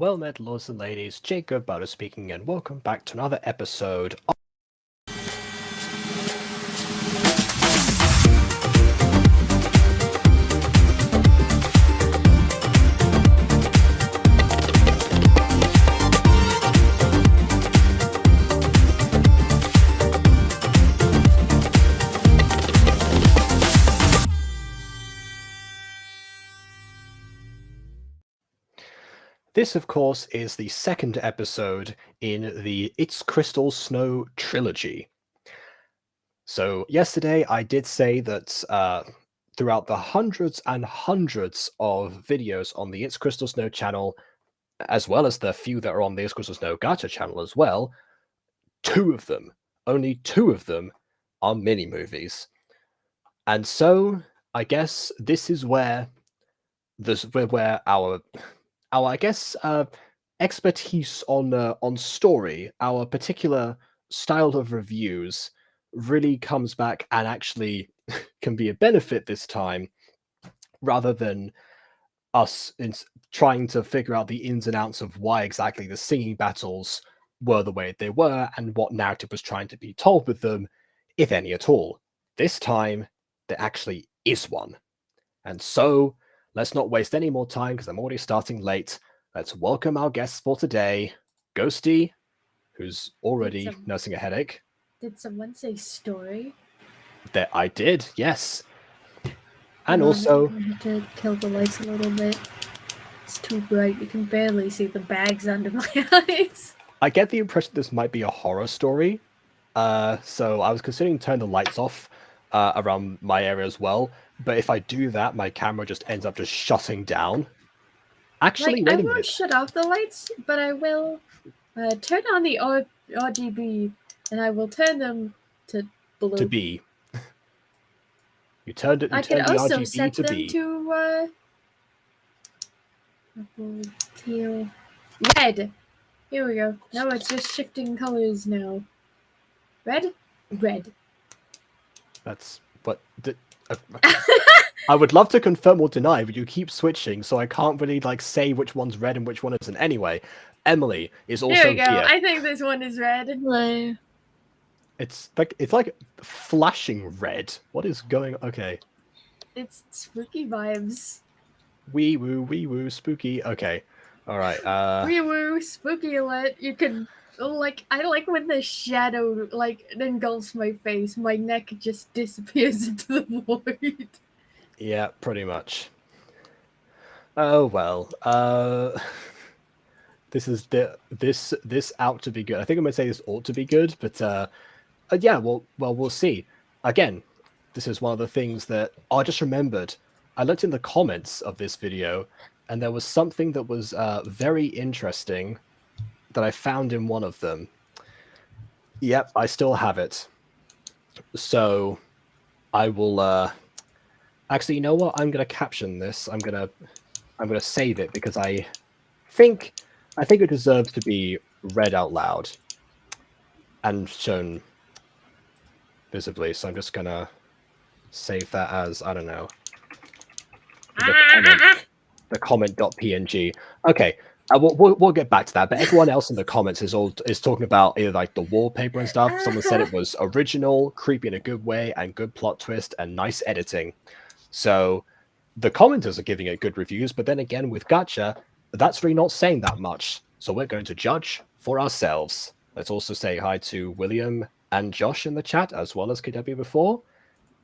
Well met, lords and ladies, Jacob Butter speaking, and welcome back to another episode of This, of course, is the second episode in the It's Crystal Snow trilogy. So yesterday I did say that throughout the hundreds and hundreds of videos on the It's Crystal Snow channel, as well as the few that are on the It's Crystal Snow Gacha channel as well, only two of them, are mini-movies. And so I guess this is where our I guess expertise on story, our particular style of reviews, really comes back and actually can be a benefit this time, rather than us trying to figure out the ins and outs of why exactly the singing battles were the way they were and what narrative was trying to be told with them, if any at all. This time, there actually is one. And so, let's not waste any more time because I'm already starting late. Let's welcome our guests for today. Ghosty, who's already nursing a headache. Did someone say story? That I did, yes. And also, I have to kill the lights a little bit. It's too bright. You can barely see the bags under my eyes. I get the impression this might be a horror story. So I was considering turning the lights off around my area as well. But if I do that, my camera just ends up just shutting down. Actually, I won't shut off the lights, but I will turn on the RGB, and I will turn them to blue. To B. You turned it. I can also RGB set to them B. to purple, teal, red. Here we go. Now it's just shifting colors now. Red. That's what. I would love to confirm or deny, but you keep switching, so I can't really say which one's red and which one isn't. Anyway, Emily is also here. We go. Here. I think this one is red. Hello. It's like flashing red. What is going? Okay. It's spooky vibes. Wee woo, spooky. Okay. All right. Wee woo, spooky alert. You can I like when the shadow engulfs my face. My neck just disappears into the void. Yeah, pretty much. Oh well. This is this out to be good. I think I'm gonna say this ought to be good, but yeah. Well, we'll see. Again, this is one of the things that I just remembered. I looked in the comments of this video, and there was something that was very interesting that I found in one of them. Yep, I still have it. So I will actually, you know what? I'm gonna caption this. I'm gonna save it because I think it deserves to be read out loud and shown visibly. So I'm just gonna save that as, I don't know, the comment.png. Okay. We'll get back to that, but everyone else in the comments is talking about either the wallpaper and stuff. Someone said it was original, creepy in a good way, and good plot twist and nice editing. So the commenters are giving it good reviews, but then again with Gacha, that's really not saying that much. So we're going to judge for ourselves. Let's also say hi to William and Josh in the chat, as well as KW before.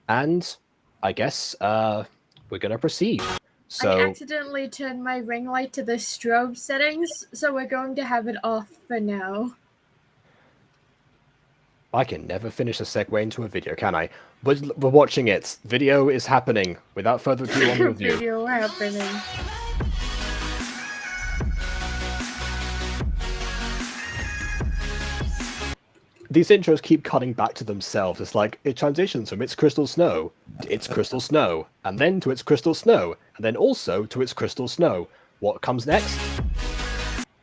And I guess we're going to proceed. So, I accidentally turned my ring light to the strobe settings, so we're going to have it off for now. I can never finish a segue into a video, can I? We're watching it. Video is happening. Without further ado, on the review. Video happening. These intros keep cutting back to themselves. It's like it transitions from It's Crystal Snow to It's Crystal Snow, and then to It's Crystal Snow, and then also to It's Crystal Snow. What comes next?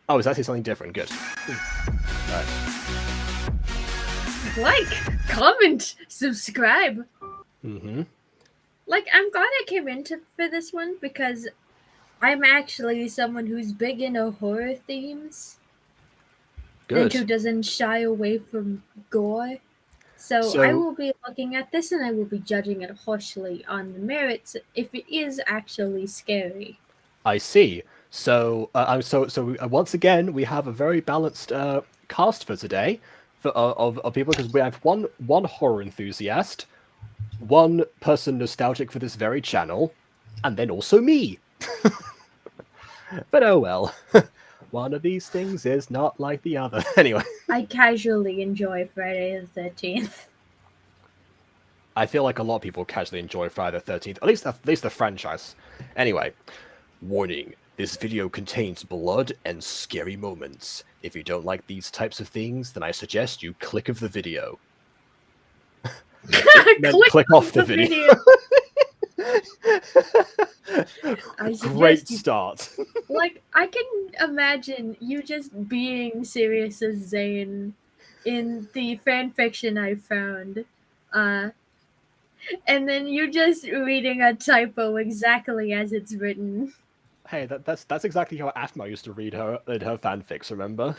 Oh, it's actually something different. Good. Alright. Like, comment, subscribe. Mm-hmm. I'm glad I came into for this one because I'm actually someone who's big into horror themes and Good. who doesn't shy away from gore. So I So will be looking at this and I will be judging it harshly on the merits if it is actually scary. I see. So once again, we have a very balanced cast for today of people because we have one horror enthusiast, one person nostalgic for this very channel, and then also me. But oh well, one of these things is not like the other. Anyway, I casually enjoy Friday the 13th. I feel like a lot of people casually enjoy Friday the 13th, at least the franchise. Anyway, warning. This video contains blood and scary moments. If you don't like these types of things, then I suggest you click off the video. Then click off the video. Great start. Like, I can imagine you just being serious as Zane in the fanfiction I found. And then you just reading a typo exactly as it's written. Hey, that's exactly how Afma used to read her in her fanfics, remember?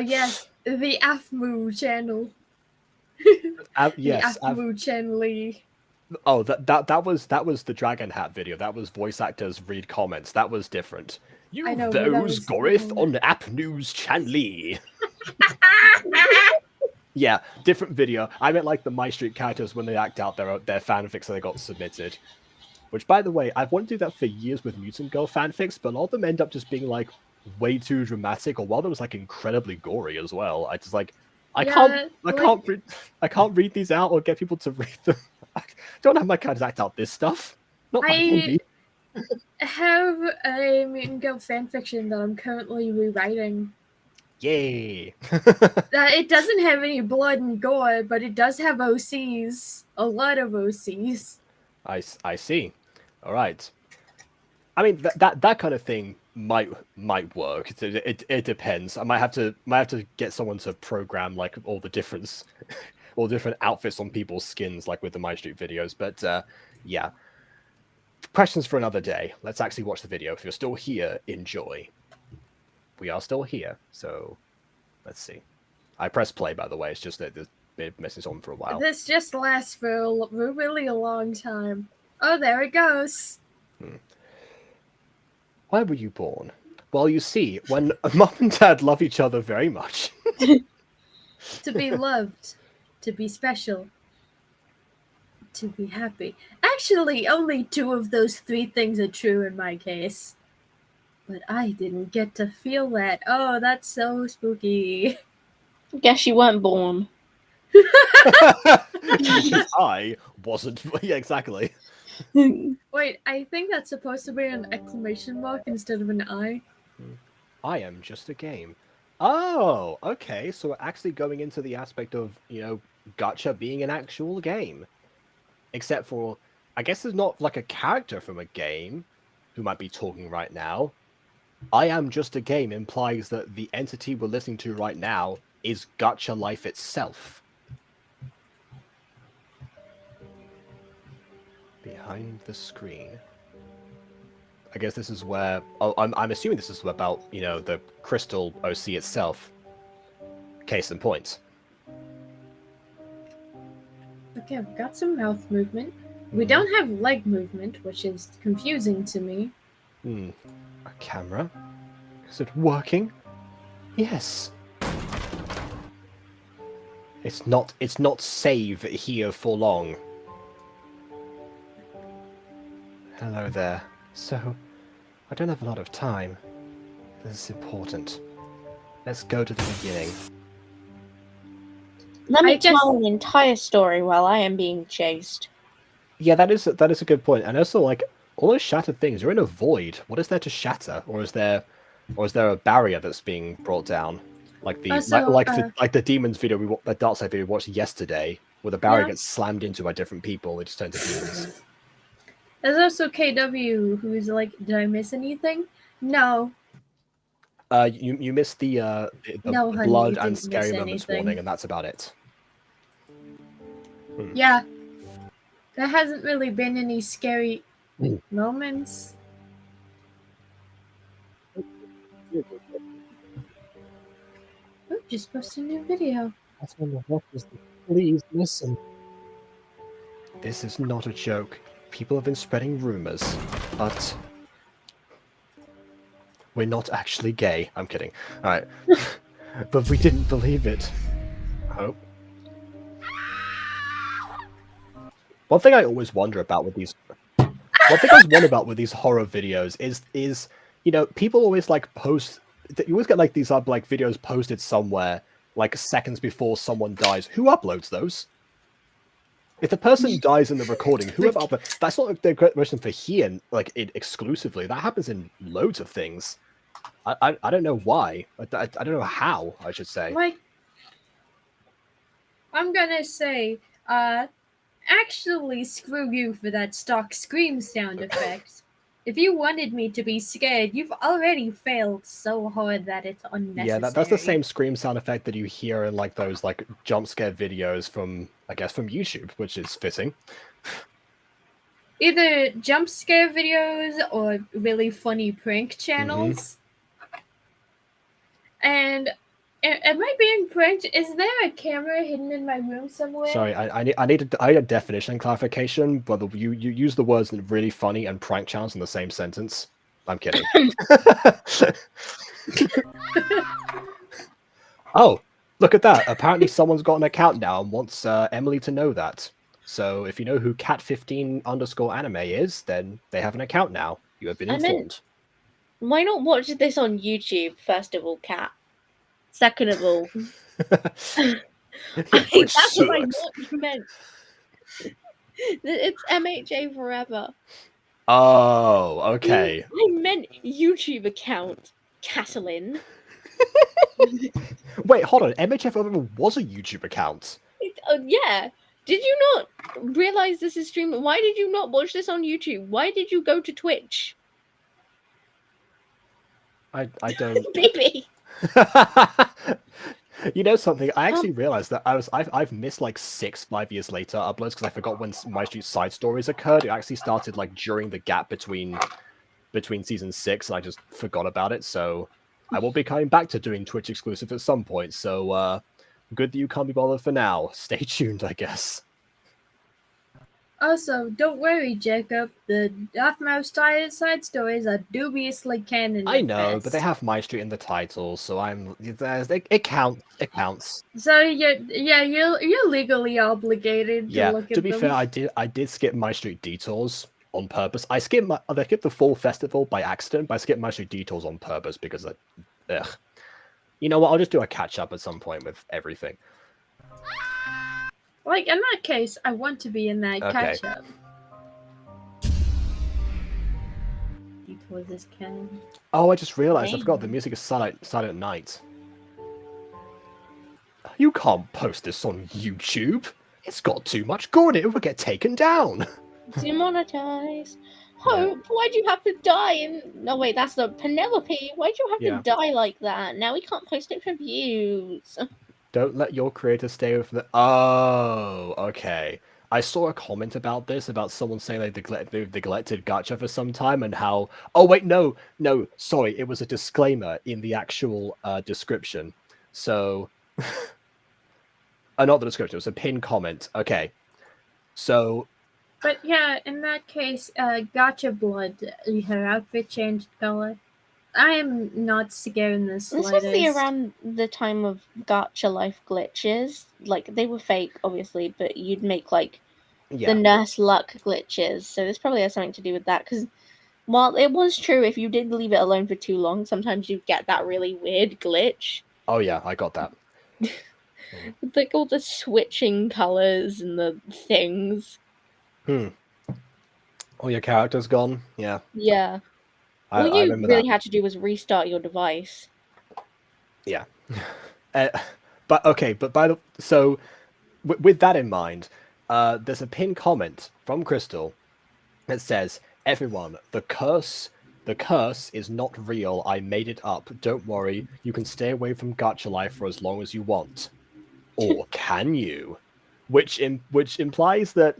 Yes, the Afmu channel. Yes. The Afmu channel. Oh, that was the Dragon Hat video. That was voice actors read comments. That was different. You I know, those Gorith on App News Chanli. Yeah, different video. I meant like the My Street characters when they act out their fanfics that they got submitted. Which, by the way, I've wanted to do that for years with Mutant Girl fanfics, but a lot of them end up just being like way too dramatic, or one of them was like incredibly gory as well. I just like I can't read these out or get people to read them. I don't have my characters act out this stuff. Not my baby. I have a Mutant Girl fanfiction that I'm currently rewriting. Yay! It doesn't have any blood and gore, but it does have OCs. A lot of OCs. I see. All right. I mean that kind of thing might work. It depends. I might have to get someone to program like all the different outfits on people's skins, like with the My Street videos. But yeah, questions for another day. Let's actually watch the video. If you're still here, enjoy. We are still here, so let's see. I pressed play, by the way. It's just that this been messing on for a while. This just lasts for a really long time. Oh, there it goes. Why were you born? Well, you see, when mom and dad love each other very much. To be loved, to be special, to be happy. Actually, only 2 of those 3 things are true in my case. But I didn't get to feel that. Oh, that's so spooky. Guess you weren't born. I wasn't. Yeah, exactly. Wait, I think that's supposed to be an exclamation mark instead of an I. I am just a game. Oh, okay. So we're actually going into the aspect of, Gacha being an actual game. Except for, I guess there's not like a character from a game who might be talking right now. I am just a game implies that the entity we're listening to right now is Gacha life itself. Behind the screen. I guess this is where... Oh, I'm assuming this is about, the crystal OC itself. Case in point. Okay, I've got some mouth movement. We don't have leg movement, which is confusing to me. A camera? Is it working? Yes. It's not save here for long. Hello there. So, I don't have a lot of time. This is important. Let's go to the beginning. Let me tell an entire story while I am being chased. Yeah, that is a good point. And also, like, all those shattered things are in a void. What is there to shatter? Or is there a barrier that's being brought down? Like the demons video the Dark Side video we watched yesterday, where the barrier gets slammed into by different people, they just turn to demons. There's also KW who's like, did I miss anything? No. You missed the no, honey, blood and scary moments warning, and that's about it. Yeah. There hasn't really been any scary moments. Oh, just posted a new video. Please listen. This is not a joke. People have been spreading rumors, but we're not actually gay. I'm kidding. All right, but we didn't believe it. Oh. One thing I always wonder about with these horror videos is people always like post. You always get like these like videos posted somewhere like seconds before someone dies. Who uploads those? If the person dies in the recording, whoever uploads, that's not the question for here, like exclusively. That happens in loads of things. I don't know why. I don't know how. I should say. Like, I'm gonna say, actually, screw you for that stock scream sound effect. If you wanted me to be scared, you've already failed so hard that it's unnecessary. Yeah, that's the same scream sound effect that you hear in like those like jump scare videos from, I guess, from YouTube, which is fitting. Either jump scare videos or really funny prank channels. And am I being pranked? Is there a camera hidden in my room somewhere? Sorry, I need a definition clarification, but you use the words really funny and prank channels in the same sentence. I'm kidding. Oh, look at that. Apparently someone's got an account now and wants Emily to know that. So if you know who cat15_anime is, then they have an account now. You have been informed. Why not watch this on YouTube, first of all, Cat? Second of all, that's what I meant. It's MHA forever. Oh, okay. I meant YouTube account, Catalin. Wait, hold on. MHF forever was a YouTube account. Yeah. Did you not realize this is streaming? Why did you not watch this on YouTube? Why did you go to Twitch? I don't. Baby. You know something? I actually realized that I've missed like 5 years later uploads because I forgot when My Street side stories occurred. It actually started like during the gap between season 6, and I just forgot about it. So I will be coming back to doing Twitch exclusive at some point. So good that you can't be bothered for now. Stay tuned, I guess. Also, don't worry, Jacob. The Off-Mouse side stories are dubiously canon. I know, but they have My Street in the title, so it counts. It counts. So you're legally obligated to look at them. To be fair, I did skip My Street Detours on purpose. I skipped the full festival by accident, but I skipped My Street Detours on purpose because you know what? I'll just do a catch up at some point with everything. Like, in that case, I want to be in that catch-up. Detours is canon. Oh, I just realized I forgot the music is Silent Night. You can't post this on YouTube. It's got too much gore in it. It will get taken down. Demonetized. Hope, why'd you have to die? No, wait, that's the Penelope. Why'd you have to die like that? Now we can't post it for views. Don't let your creator stay with the. Oh, okay. I saw a comment about this, about someone saying they've neglected Gacha for some time, and how. Oh wait, no, sorry, it was a disclaimer in the actual description. So, not the description. It was a pinned comment. Okay, so. But yeah, in that case, Gacha Blood, her outfit changed color. I am not scared in the slightest. This was around the time of Gacha life glitches. Like, they were fake, obviously, but you'd make, like, the nurse luck glitches. So this probably has something to do with that. Because while it was true, if you did leave it alone for too long, sometimes you get that really weird glitch. Oh yeah, I got that. Like, all the switching colors and the things. All your characters gone? Yeah. Yeah. All you really had to do was restart your device. Yeah. But okay, so with that in mind, there's a pinned comment from Crystal that says, "Everyone, the curse is not real. I made it up. Don't worry. You can stay away from Gacha life for as long as you want, or can you?" Which implies that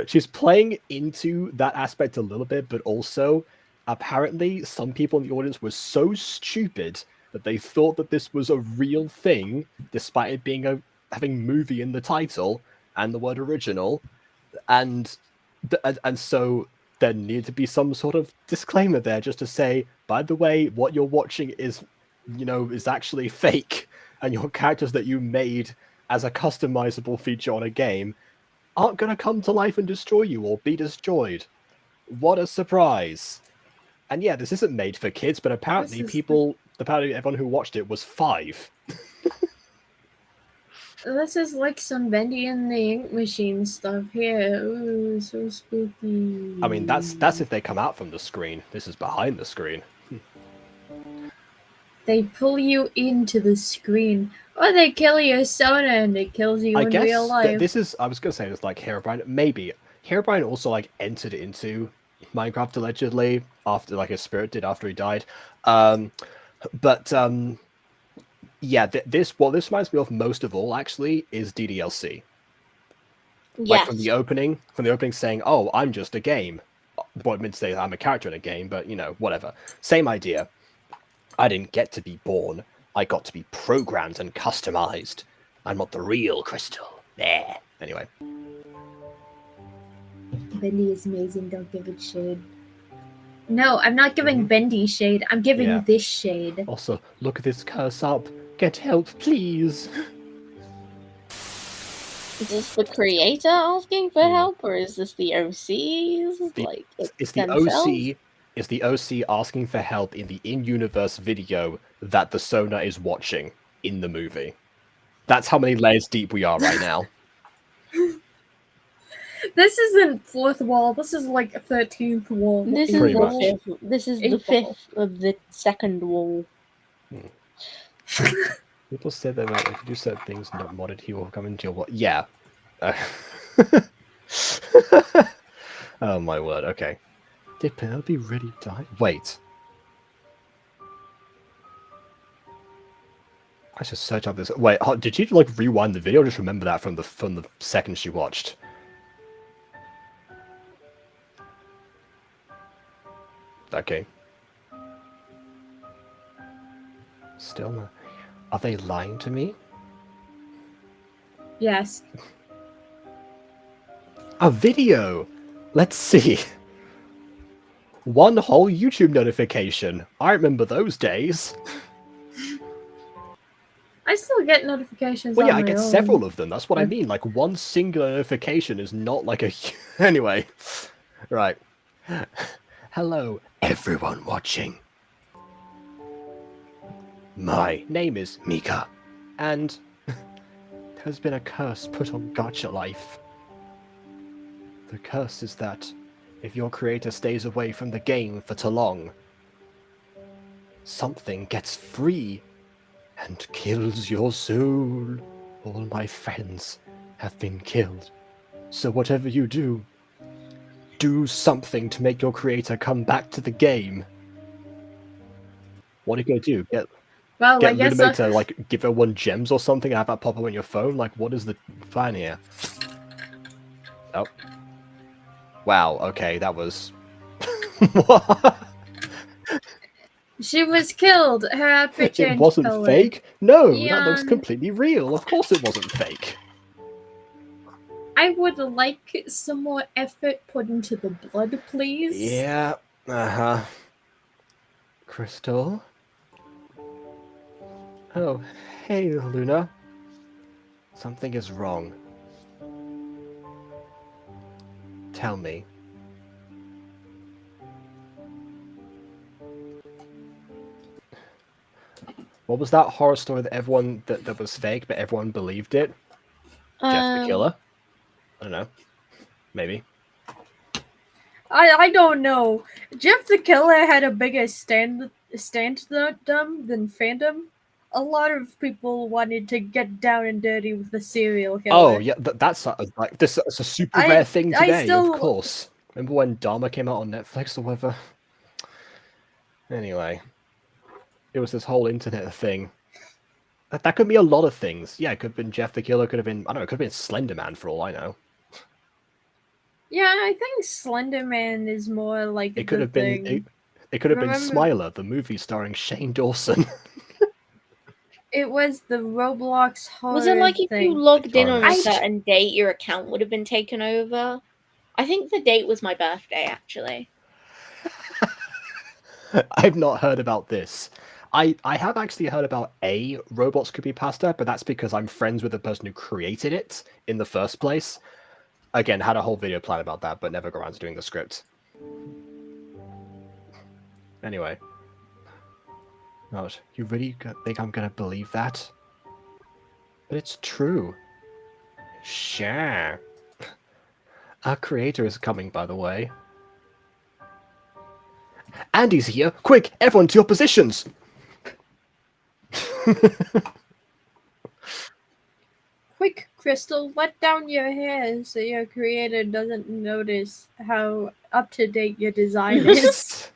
she's playing into that aspect a little bit, but also apparently some people in the audience were so stupid that they thought that this was a real thing, despite it being having movie in the title and the word original, and so there needed to be some sort of disclaimer there just to say, by the way, what you're watching is, is actually fake, and your characters that you made as a customizable feature on a game aren't going to come to life and destroy you or be destroyed. What a surprise. And yeah, this isn't made for kids, but apparently apparently everyone who watched it was 5. This is like some Bendy and the Ink Machine stuff here. Ooh, so spooky. I mean, that's if they come out from the screen. This is behind the screen. They pull you into the screen, or they kill your soda and it kills you in real life. This is, I was gonna say it's like Herobrine. Maybe Herobrine also like entered into Minecraft allegedly after, like, his spirit did after he died. Yeah, what this reminds me of most of all actually is DDLC. Yes. Like from the opening saying, "Oh, I'm just a game." Well, I meant to say I'm a character in a game, but whatever. Same idea. I didn't get to be born. I got to be programmed and customized. I'm not the real Crystal. There. Anyway. Bendy is amazing. Don't give it shade. No, I'm not giving Bendy shade. I'm giving this shade. Also, look this curse up. Get help, please. Is this the creator asking for help, or is this the OC? It's the OC asking for help in the in-universe video that the Sona is watching in the movie. That's how many layers deep we are right now. This isn't fourth wall. This is like a 13th wall. This is the fifth. This is the fifth of the second wall. People said that if you do certain things not modded, he will come into your what? Yeah. Oh my word. Okay. Did Penelope really die? Wait. I should search up this. Wait, did you like rewind the video? Or just remember that from the second she watched. Okay. Still no. Are they lying to me? Yes. A video! Let's see. One whole YouTube notification. I remember those days. I still get notifications. Well, yeah, on I my get own. several of them. That's what I mean. Like, one singular notification is not like a... Anyway. Right. Hello, everyone watching. My name is Mika, and there's been a curse put on Gacha life. The curse is that if your creator stays away from the game for too long, something gets free and kills your soul. All my friends have been killed. So whatever you do, do something to make your creator come back to the game. What are you going to do? Get Luname to like give everyone gems or something and have that pop up on your phone? Like, what is the plan here? Oh. Wow, okay, that was... What? She was killed. Her outfit changed It wasn't color. fake? No, that looks completely real. Of course it wasn't fake. I would like some more effort put into the blood, please. Yeah, uh-huh. Crystal? Oh, hey, Luna. Something is wrong. Tell me. What was that horror story that everyone that was fake, but everyone believed it? Jeff the Killer? I don't know. Maybe. I don't know. Jeff the Killer had a bigger stand than fandom. A lot of people wanted to get down and dirty with the serial killer. Oh yeah, that's like this. It's a super rare thing today, of course. Remember when Dharma came out on Netflix or whatever? Anyway, it was this whole internet thing. That could be a lot of things. Yeah, it could have been Jeff the Killer. Could have been, I don't know. It could have been Slender Man for all I know. Yeah, I think Slender Man is more like it could have been. It could have been Remember- Smiler, the movie starring Shane Dawson. It was the Roblox horror Was it like if thing. you logged in on a I- certain date, your account would have been taken over? I think the date was my birthday, actually. I've not heard about this. I have actually heard about a Roblox creepypasta, but that's because I'm friends with the person who created it in the first place. Again, had a whole video plan about that, but never got around to doing the script. Anyway. Not, you really think I'm gonna believe that? But it's true. Sure. Our creator is coming, by the way. Andy's here! Quick, everyone to your positions! Quick, Crystal, let down your hair so your creator doesn't notice how up to date your design is.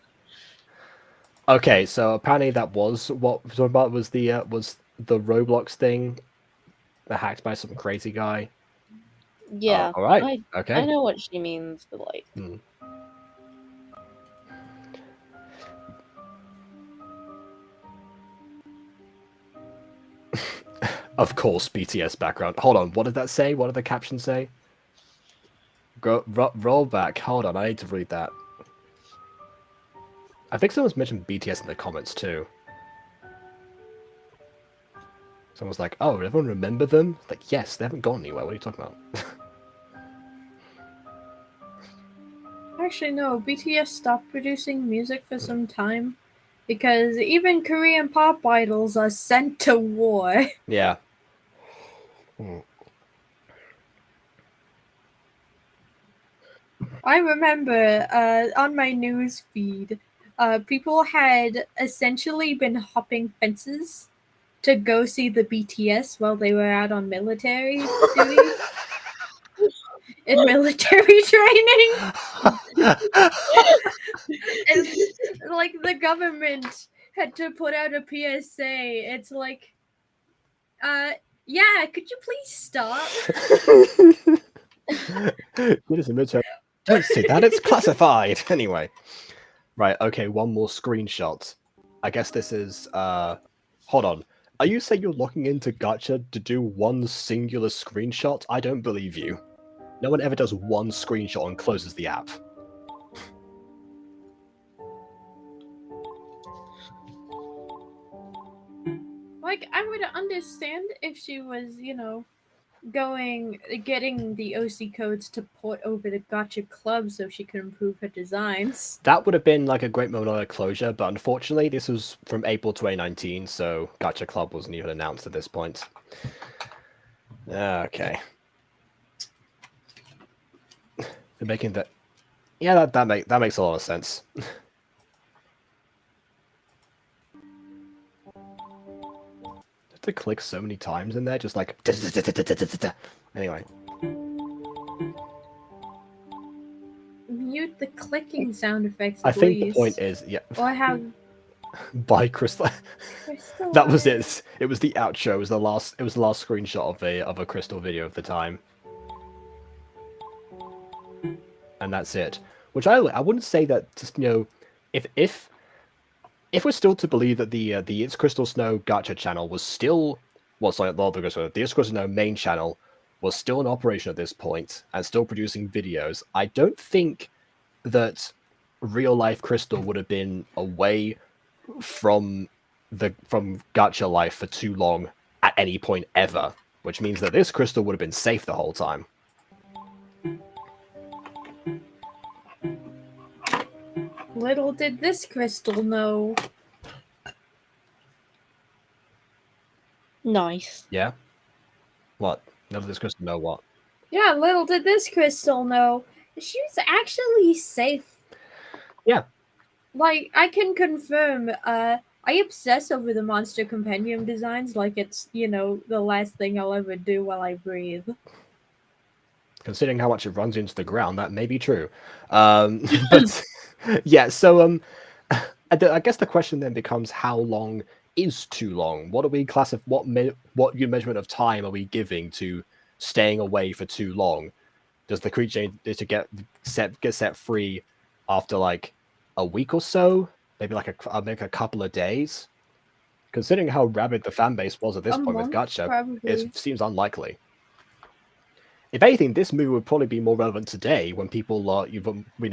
Okay, so apparently that was what was talking about was the Roblox thing, that hacked by some crazy guy. Yeah. All right. Okay. I know what she means, but like. Of course, BTS background. Hold on, what did that say? What did the caption say? Roll back. Hold on, I need to read that. I think someone's mentioned BTS in the comments too. Someone's like, "Oh, did everyone remember them?" Like, yes, they haven't gone anywhere. What are you talking about? Actually, no, BTS stopped producing music for some time because even Korean pop idols are sent to war. Yeah. I remember on my news feed, people had essentially been hopping fences to go see the BTS while they were out on military duty. In military training. And like the government had to put out a PSA. It's like, yeah, could you please stop? Don't say that, it's classified. Anyway. Right, okay, one more screenshot. I guess this is, hold on. Are you saying you're logging into Gacha to do one singular screenshot? I don't believe you. No one ever does one screenshot and closes the app. Like, I would understand if she was, you know, getting the OC codes to port over to Gacha Club so she could improve her designs. That would have been like a great moment of closure, but unfortunately this was from April 2019, so Gacha Club wasn't even announced at this point. Okay. They're making that... Yeah, that makes a lot of sense. To click so many times in there, just like... Anyway. Mute the clicking sound effects, I think please. the point is, yeah. Or have... By Crystal. That was it. It was the outro. It was the last screenshot of a Crystal video of the time. And that's it. Which I wouldn't say that, just, you know, if we're still to believe that the It's Crystal Snow Gacha channel was still, well, sorry, the It's Crystal Snow main channel was still in operation at this point and still producing videos, I don't think that real life Crystal would have been away from Gacha life for too long at any point ever, which means that this Crystal would have been safe the whole time. Little did this Crystal know. Nice. Yeah? What? Little did this Crystal know what? Yeah, little did this Crystal know. She was actually safe. Yeah. Like, I can confirm, I obsess over the Monster Compendium designs like it's, you know, the last thing I'll ever do while I breathe. Considering how much it runs into the ground, that may be true. But yeah, so I guess the question then becomes, how long is too long? What are we what measurement of time are we giving to staying away for too long? Does the creature need to get set free after like a week or so? maybe like a couple of days. Considering how rabid the fan base was at this point with Gacha, probably. it seems unlikely. If anything, this movie would probably be more relevant today when people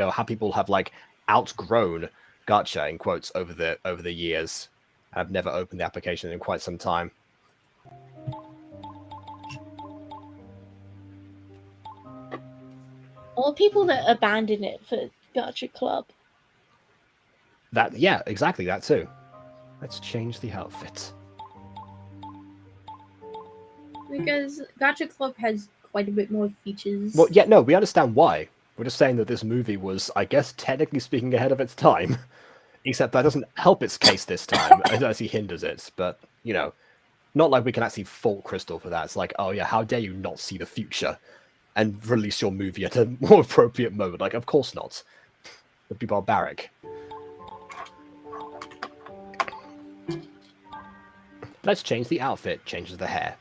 how people have like outgrown Gacha in quotes over the years. I've never opened the application in quite some time. Or people that abandon it for Gacha Club. Yeah, exactly that too. Let's change the outfit. Because Gacha Club has quite a bit more features. Well, yeah, no, we understand why. We're just saying that this movie was, I guess, technically speaking, ahead of its time. Except that doesn't help its case this time. It actually hinders it. But, not like we can actually fault Crystal for that. It's like, oh yeah, how dare you not see the future and release your movie at a more appropriate moment? Like, of course not. It'd be barbaric. Let's change the outfit, changes the hair.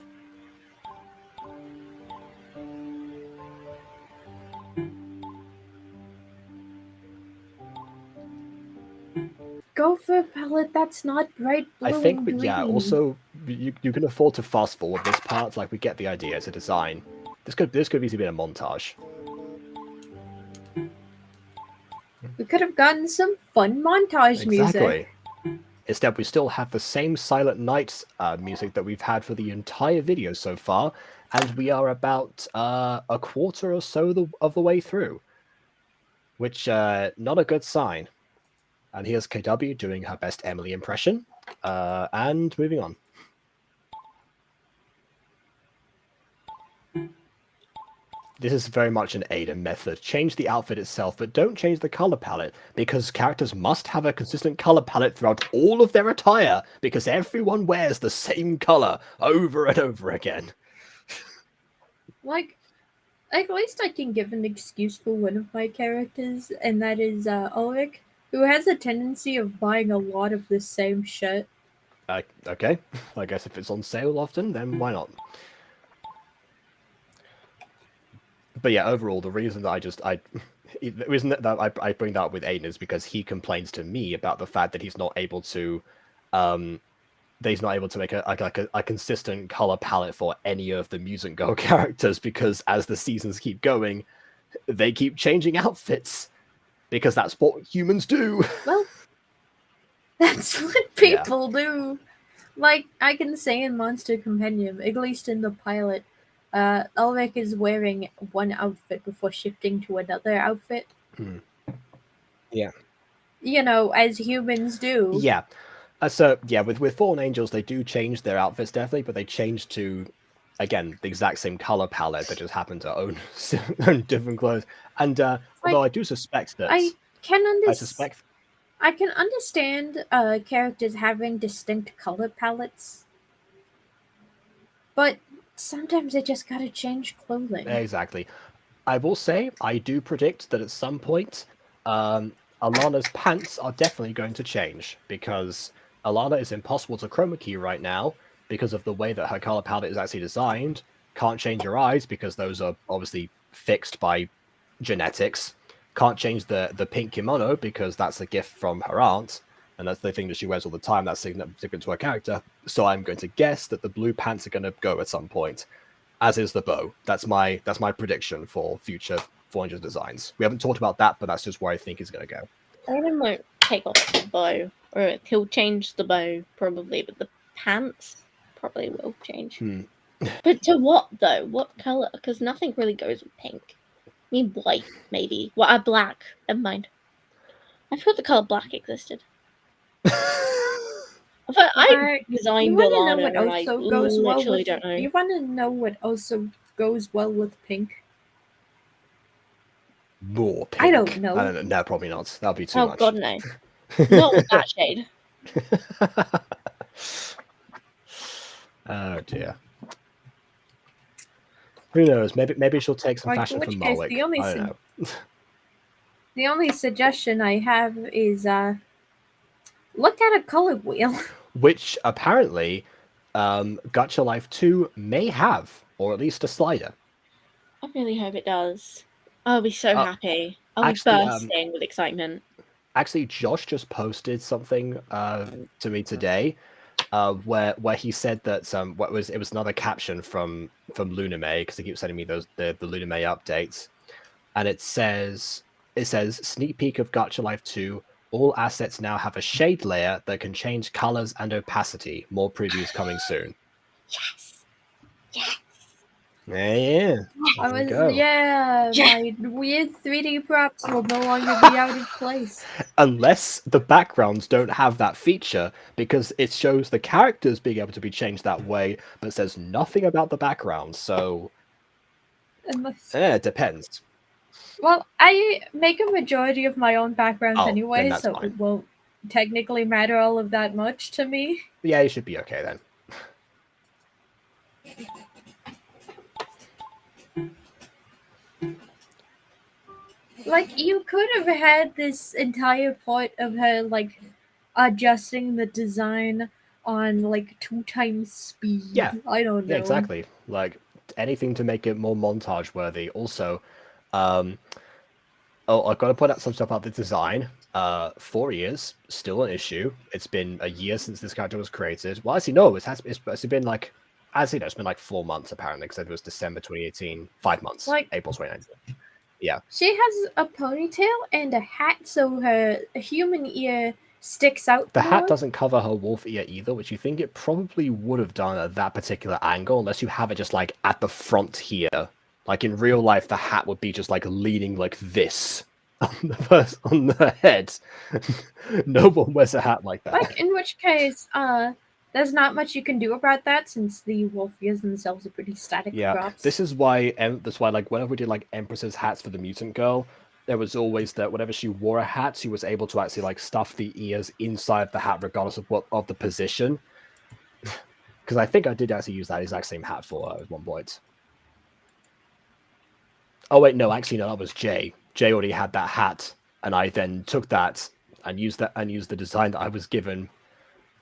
Go for a palette that's not bright blue. I think, and but green. yeah, also you can afford to fast forward this part. Like, we get the idea. It's a design. This could easily be a montage. We could have gotten some fun montage music. Instead, we still have the same Silent Night music that we've had for the entire video so far, and we are about a quarter or so of the way through, which not a good sign. And here's KW doing her best Emily impression, and moving on. This is very much an Aiden method. Change the outfit itself, but don't change the color palette, because characters must have a consistent color palette throughout all of their attire, because everyone wears the same color over and over again. Like, at least I can give an excuse for one of my characters, and that is Ulrich, who has a tendency of buying a lot of the same shit. Okay, I guess if it's on sale often, then why not? But yeah, overall, the reason that the reason that I bring that up with Aiden is because he complains to me about the fact that he's not able to, make a consistent color palette for any of the Mutant Girl characters, because as the seasons keep going, they keep changing outfits, because that's what humans do. Well, that's what people do. Like, I can say in Monster Compendium, at least in the pilot, Ulrich is wearing one outfit before shifting to another outfit. Yeah. As humans do. Yeah. So, yeah, with Fallen Angels, they do change their outfits, definitely, but they change to, again, the exact same color palette. They just happen to own different clothes. And although I do suspect that... I can understand characters having distinct color palettes, but sometimes they just gotta change clothing. Exactly. I will say, I do predict that at some point, Alana's pants are definitely going to change, because Alana is impossible to chroma key right now because of the way that her color palette is actually designed. Can't change her eyes because those are obviously fixed by genetics. Can't change the pink kimono because that's a gift from her aunt, and that's the thing that she wears all the time. That's significant to her character. So I'm going to guess that the blue pants are going to go at some point, as is the bow. That's my prediction for future 400 designs. We haven't talked about that, but that's just where I think it's going to go. Aiden won't take off the bow, or he'll change the bow probably, but the pants probably will change. But to what though? What color? Because nothing really goes with pink. I mean, white maybe. Well, black. Never mind. I thought the color black existed. I designed Alana, and I literally don't know. You want to know what also goes well with pink? More pink. I don't know. No, probably not. That'll be too much. Oh God, no. Not with that shade. Oh dear. Who knows? Maybe she'll take some fashion from Marwick. I don't know. The only suggestion I have is look at a color wheel. Which apparently Gacha Life 2 may have, or at least a slider. I really hope it does. I'll be so happy. I'll be bursting with excitement. actually, Josh just posted something to me today, where he said that it was another caption from Luname, because he keeps sending me the Luname updates, and it says sneak peek of Gacha Life 2. All assets now have a shade layer that can change colors and opacity. More previews coming soon. Yes. Yes. Yeah. I There we was go. my weird 3D props will no longer be out of place. Unless the backgrounds don't have that feature, because it shows the characters being able to be changed that way, but says nothing about the background. So it depends. Well, I make a majority of my own backgrounds Oh, anyway, then that's so fine. it won't technically matter all of that much to me. Yeah, you should be okay then. Like, you could have had this entire point of her, like, adjusting the design on, like, 2 times speed. Yeah. I don't know. Yeah, exactly. Like anything to make it more montage worthy. Also, oh, I've got to point out some stuff about the design. 4 years, still an issue. It's been a year since this character was created. Well, actually, no, it's been like, as you know, it's been like 4 months apparently, because it was December 2018, 5 months, Like, April 2019. Yeah. She has a ponytail and a hat, so her human ear sticks out The hat more. doesn't cover her wolf ear either, which you think it probably would have done at that particular angle, unless you have it just like at the front here. Like in real life, the hat would be just like leaning like this on the head. No one wears a hat like that. Like, in which case, there's not much you can do about that since the wolf ears themselves are pretty static props. This is why like whenever we did like Empress's hats for the mutant girl, there was always that whenever she wore a hat, she was able to actually like stuff the ears inside the hat regardless of the position. Because I think I did actually use that exact same hat for her at one point. Oh wait, no, actually no, that was Jay. Jay already had that hat, and I then took that and used the design that I was given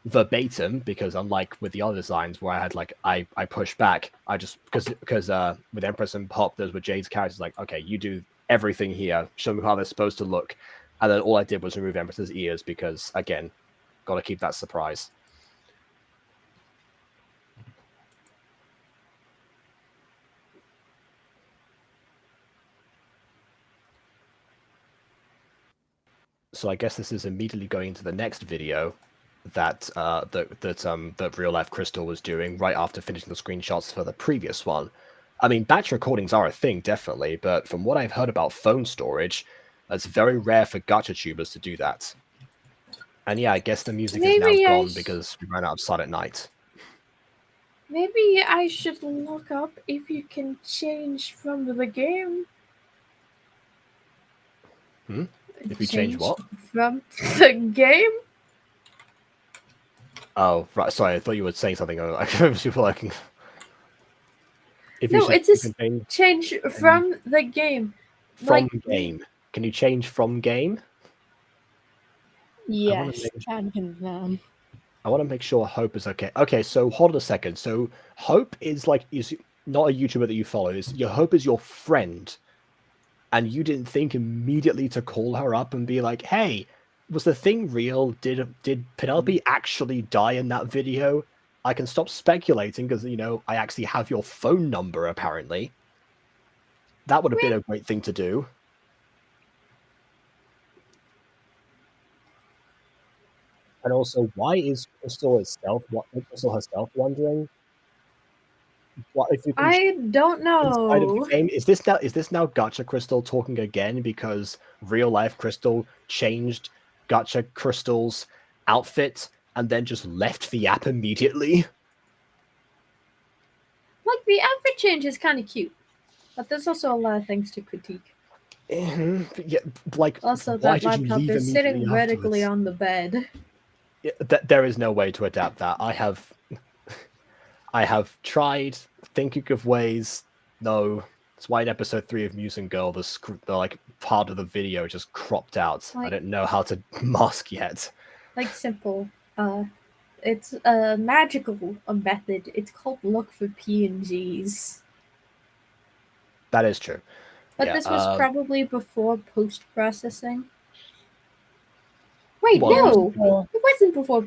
verbatim, because unlike with the other designs where I had like I pushed back, I just because with Empress and Pop, those were Jade's characters, like, okay, you do everything here, show me how they're supposed to look, and then all I did was remove Empress's ears because again, gotta keep that surprise. So I guess this is immediately going into the next video that that Real Life Crystal was doing right after finishing the screenshots for the previous one. I mean, batch recordings are a thing, definitely, but from what I've heard about phone storage, it's very rare for gacha tubers to do that. And yeah, I guess the music is now gone because we ran out of Silent Night. Maybe I should look up if you can change from the game. If we change what? From the game? Oh, right. Sorry, I thought you were saying something. I was like, if No, it's a change from the game. From game. Can you change from game? Yes, can confirm. I want to make sure Hope is okay. Okay, so hold on a second. So Hope is not a YouTuber that you follow. Your Hope is your friend, and you didn't think immediately to call her up and be like, "Hey, was the thing real? Did Penelope actually die in that video? I can stop speculating because I actually have your phone number. Apparently, that would have been a great thing to do." And also, why is Crystal herself wondering? What if you can I don't inside of the know. game? Is this now Gacha Crystal talking again because real life Crystal changed Gacha Crystal's outfit and then just left the app immediately? Like, the outfit change is kind of cute, but there's also a lot of things to critique. Yeah, like, also, why that did you laptop leave is immediately sitting vertically afterwards? on the bed. Yeah, there is no way to adapt that. I have tried thinking of ways. No, that's why in episode 3 of Mutant Girl, the like part of the video just cropped out. I don't know how to mask yet. Like, simple. It's a magical method. It's called look for PNGs. That is true. But this was probably before post-processing. Wait, Well, no, it wasn't before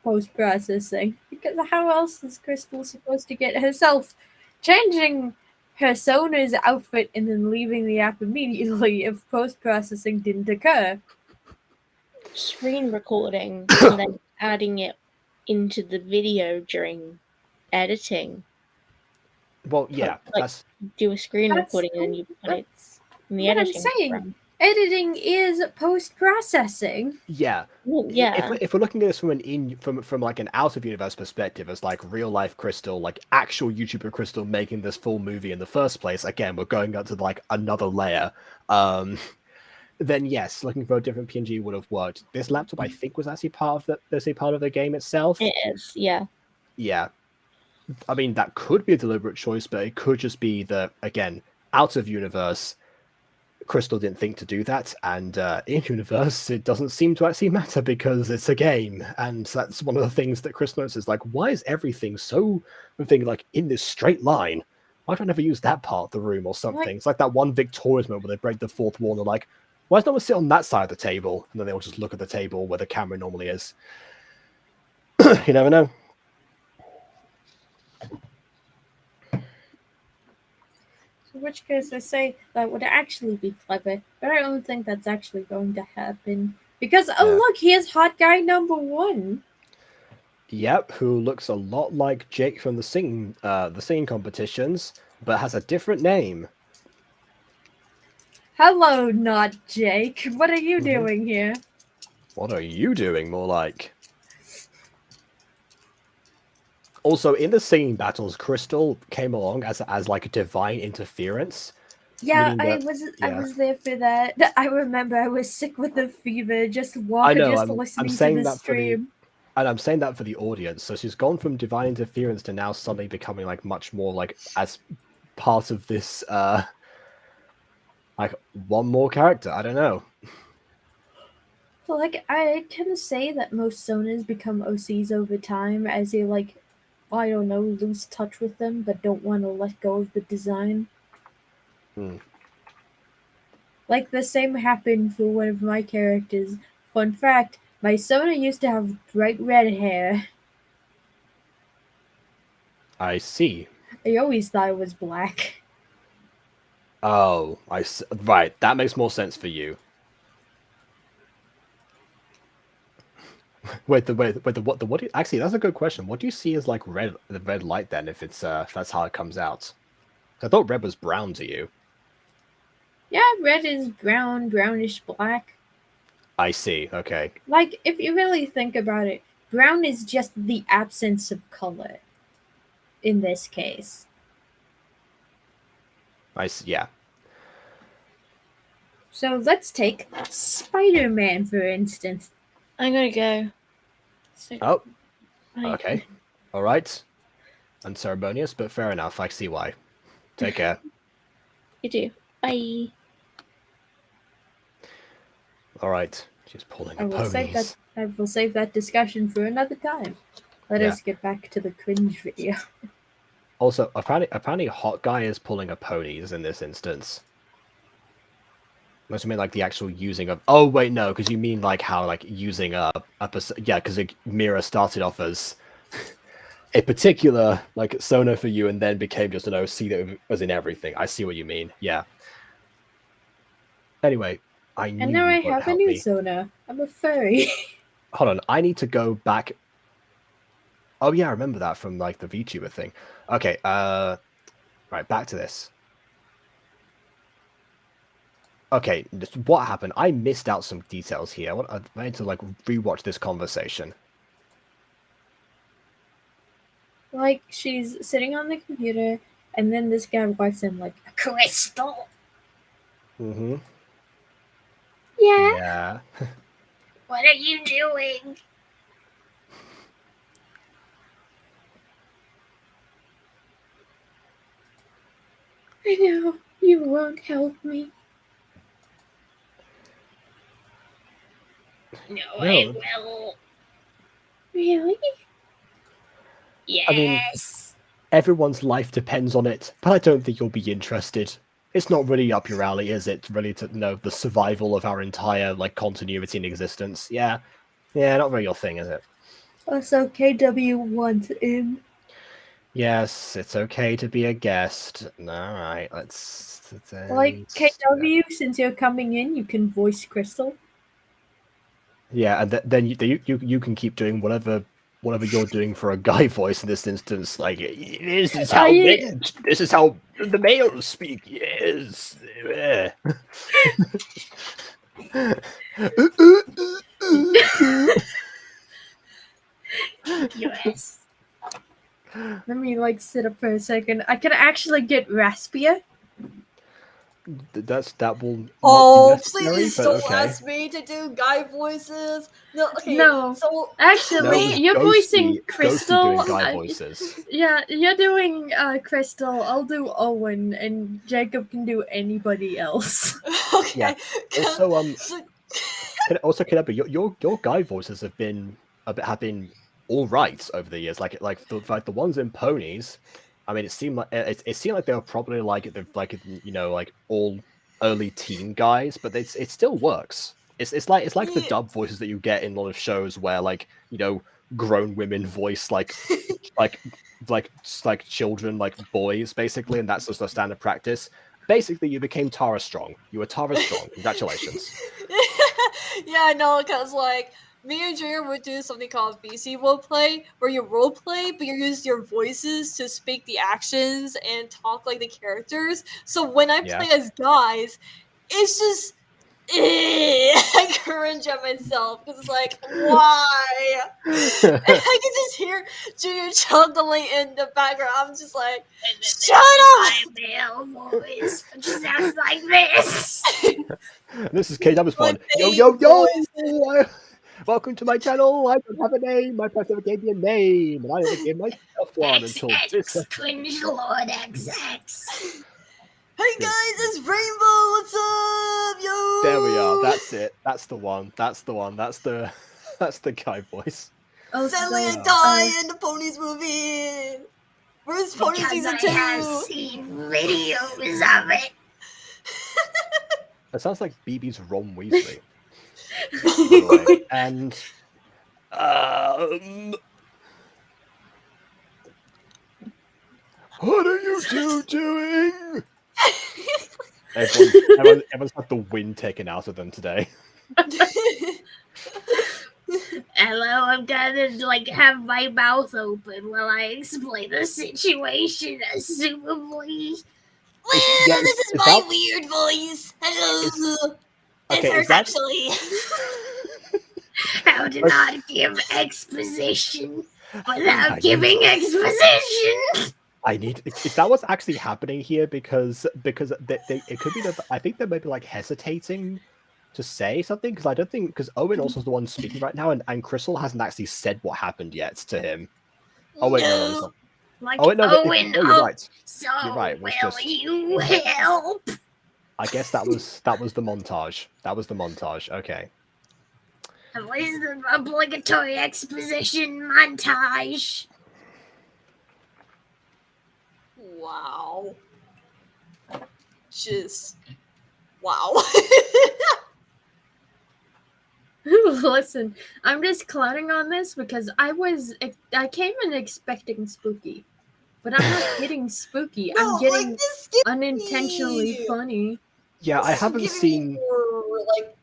post processing. Because how else is Crystal supposed to get herself changing her Sona's outfit and then leaving the app immediately if post processing didn't occur? Screen recording and then adding it into the video during editing. Well, yeah, Like, that's do a screen That's, recording and then you put it that's in the what I'm editing saying. program. Editing is post processing. yeah. Well, yeah. If we're looking at this from like an out of universe perspective, as like real life Crystal, like actual YouTuber Crystal making this full movie in the first place, again, we're going up to like another layer. Then yes, looking for a different PNG would have worked. This laptop, I think, was actually part of the game itself. It is, yeah. Yeah, I mean that could be a deliberate choice, but it could just be that again, out of universe, Crystal didn't think to do that, and in universe, it doesn't seem to actually matter because it's a game, and that's one of the things that Crystal notices. Like, why is everything like in this straight line? Why do I never use that part of the room or something? It's like that one Victorious moment where they break the fourth wall and they're like, why does no one sit on that side of the table? And then they all just look at the table where the camera normally is. You never know. In which case, I say that would actually be clever, but I don't think that's actually going to happen. Because, oh Yeah. look, here's hot guy number 1. Yep, who looks a lot like Jake from the singing competitions, but has a different name. Hello, not Jake. What are you doing here? What are you doing, more like? Also, in the singing battles, Crystal came along as like a divine interference. Yeah, meaning I was there for that. I remember I was sick with a fever, just I know, listening I'm saying to the that stream. and I'm saying that for the audience. So she's gone from divine interference to now suddenly becoming like much more like as part of this like one more character. I don't know. So, like, I can say that most Sonas become OCs over time as they, like, I don't know, lose touch with them but don't want to let go of the design. Like, the same happened for one of my characters. Fun fact, my Sona used to have bright red hair. I see. I always thought it was black. Oh, right. That makes more sense for you. Wait, what do you, actually, that's a good question. What do you see as like the red light then if it's if that's how it comes out? I thought red was brown to you. Yeah, red is brown, brownish black. I see. Okay. Like, if you really think about it, brown is just the absence of color in this case. I see. Yeah. So let's take Spider-Man, for instance. I'm gonna go. So, Oh. Okay. All right. Unceremonious, but fair enough. I see why. Take care. You do. Bye. All right. She's pulling I her will ponies. save that discussion for another time. Let us get back to the cringe video. Also, apparently Hot Guy is pulling her ponies in this instance. Must mean like the actual using of. Oh wait, no, because you mean like how like using yeah, because Mira started off as a particular like Sona for you, and then became just an OC that was in everything. I see what you mean. Yeah. Anyway, I knew. And now you I won't have a help new me. Sona. I'm a furry. Hold on, I need to go back. Oh yeah, I remember that from like the VTuber thing. Okay, right, back to this. Okay, what happened? I missed out some details here. I need to like rewatch this conversation. Like, she's sitting on the computer, and then this guy walks in like, Crystal! Mm-hmm. Yeah? Yeah. What are you doing? I know, you won't help me. No, I will. Really? Yes. I mean, everyone's life depends on it, but I don't think you'll be interested. It's not really up your alley, is it? Really, to know the survival of our entire like continuity and existence. Yeah, Yeah, not really your thing, is it? Also, KW wants in. Yes, it's okay to be a guest. All right, let's Like KW, since you're coming in, you can voice Crystal. Yeah, and then you can keep doing whatever you're doing for a guy voice in this instance. Like this is how this is how the males speak. Yes. Yes. Let me like sit up for a second. I can actually get raspier. That will not Oh, be necessary, please but don't okay. ask me to do guy voices. No, okay. No, So actually, No, it was you're voicing Ghosty Crystal. doing guy voices. Yeah, you're doing Crystal. I'll do Owen, and Jacob can do anybody else. okay. Also, So- Kidabba, your guy voices have been all right over the years. Like the ones in Ponies. I mean, it seemed like they were probably like all early teen guys, but it still works. It's like the Yeah. dub voices that you get in a lot of shows where grown women voice like children, like boys basically, and that's just a standard practice. Basically, you became Tara Strong. You were Tara Strong. Congratulations. Yeah, I know, because like me and Junior would do something called BC roleplay, where you roleplay, but you use your voices to speak the actions and talk like the characters. So when I Yeah. play as guys, it's just I cringe at myself because it's like, why? And I can just hear Junior chuckling in the background. I'm just like, shut up! male voice, which sounds like this. This is KW's My one. Yo! voice. Welcome to my channel. I don't have a name. My parents never gave me a name, and I never gave myself one until this. Cringe Lord XX. Hey guys, it's Rainbow. What's up, yo? There we are. That's it. That's the one. That's the one. That's the guy voice. Oh, Sadly, I so, die in the Ponies movie. Where's Pony season 2? seen videos of it. That sounds like BB's Ron Weasley. By the way. And what are you two doing? Everyone's got the wind taken out of them today. Hello, I'm gonna have my mouth open while I explain the situation, assumably. Well, Yeah, this is is my that- weird voice. Hello. Okay, It is hurts that- actually. How to not give exposition I without giving exposition. I need. Is that what's actually happening here? Because it could be that I think they might be hesitating to say something, because I don't think, because Owen also is the one speaking right now, and Crystal hasn't actually said what happened yet to him. Oh wait, no, it's not. Like, Oh wait, no, Owen, no, you're right. So You're right, it was will just- you help? I guess that was the montage. That was the montage. Okay. What is the obligatory exposition montage? Wow. Just wow. Listen, I'm just clowning on this because I came in expecting spooky, but I'm not getting spooky. No, I'm getting this gives unintentionally me- funny. Yeah, I this is haven't giving me seen. horror, like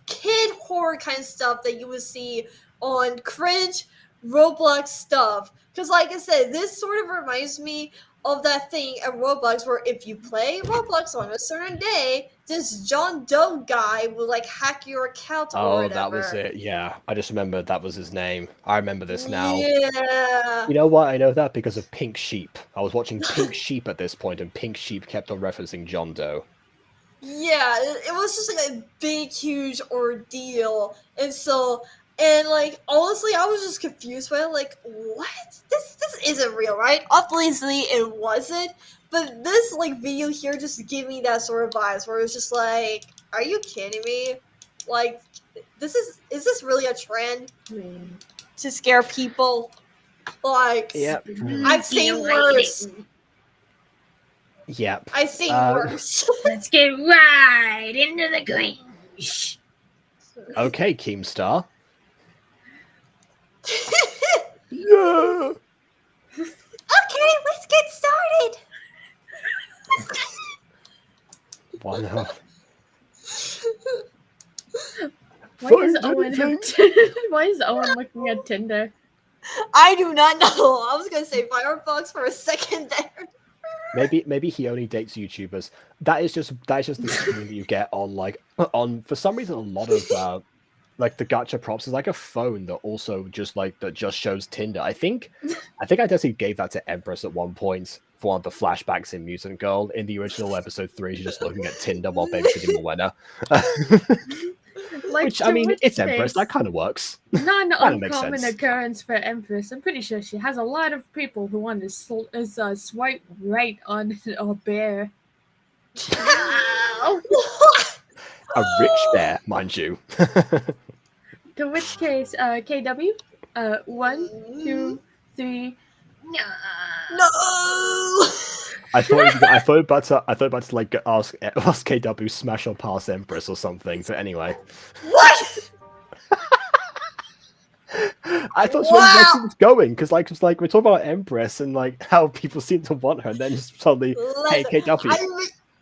kid horror kind of stuff that you would see on cringe Roblox stuff. Because, like I said, this sort of reminds me of that thing at Roblox where if you play Roblox on a certain day, this John Doe guy will hack your account or Oh, whatever. that was it. Yeah, I just remembered that was his name. I remember this now. Yeah. You know what? I know that because of Pink Sheep. I was watching Pink Sheep at this point, and Pink Sheep kept on referencing John Doe. Yeah, it was just a big, huge ordeal, and so, and honestly, I was just confused by it. What? This isn't real, right? Obviously, it wasn't. But this video here just gave me that sort of vibes where it's just are you kidding me? Is this really a trend to scare people? Yep. I've seen worse. Yep. I've seen worse. Let's get right into the cringe. Okay, Keemstar. Yeah. Okay, let's get started. Why not? Why is Find Owen anything? Why is Owen looking at Tinder? I do not know. I was gonna say Firefox for a second there. Maybe he only dates YouTubers. That is just the screen that you get on for some reason a lot of like the gacha props is like a phone that also just shows Tinder. I think I definitely gave that to Empress at one point for one of the flashbacks in Mutant Girl in the original episode 3. She's just looking at Tinder while babysitting Morwenna. Like, Which I mean, which it's Empress. That case, kind of works. not an Kind of makes uncommon sense. occurrence for Empress. I'm pretty sure she has a lot of people who want to swipe right on a bear. Ow! A rich bear, mind you. To which case, KW, 1, 2, 3. No. No. I thought about to like ask KW smash or pass Empress or something. But anyway, What? I thought she was where she was going because we're talking about Empress and like how people seem to want her, and then just suddenly, hey KW.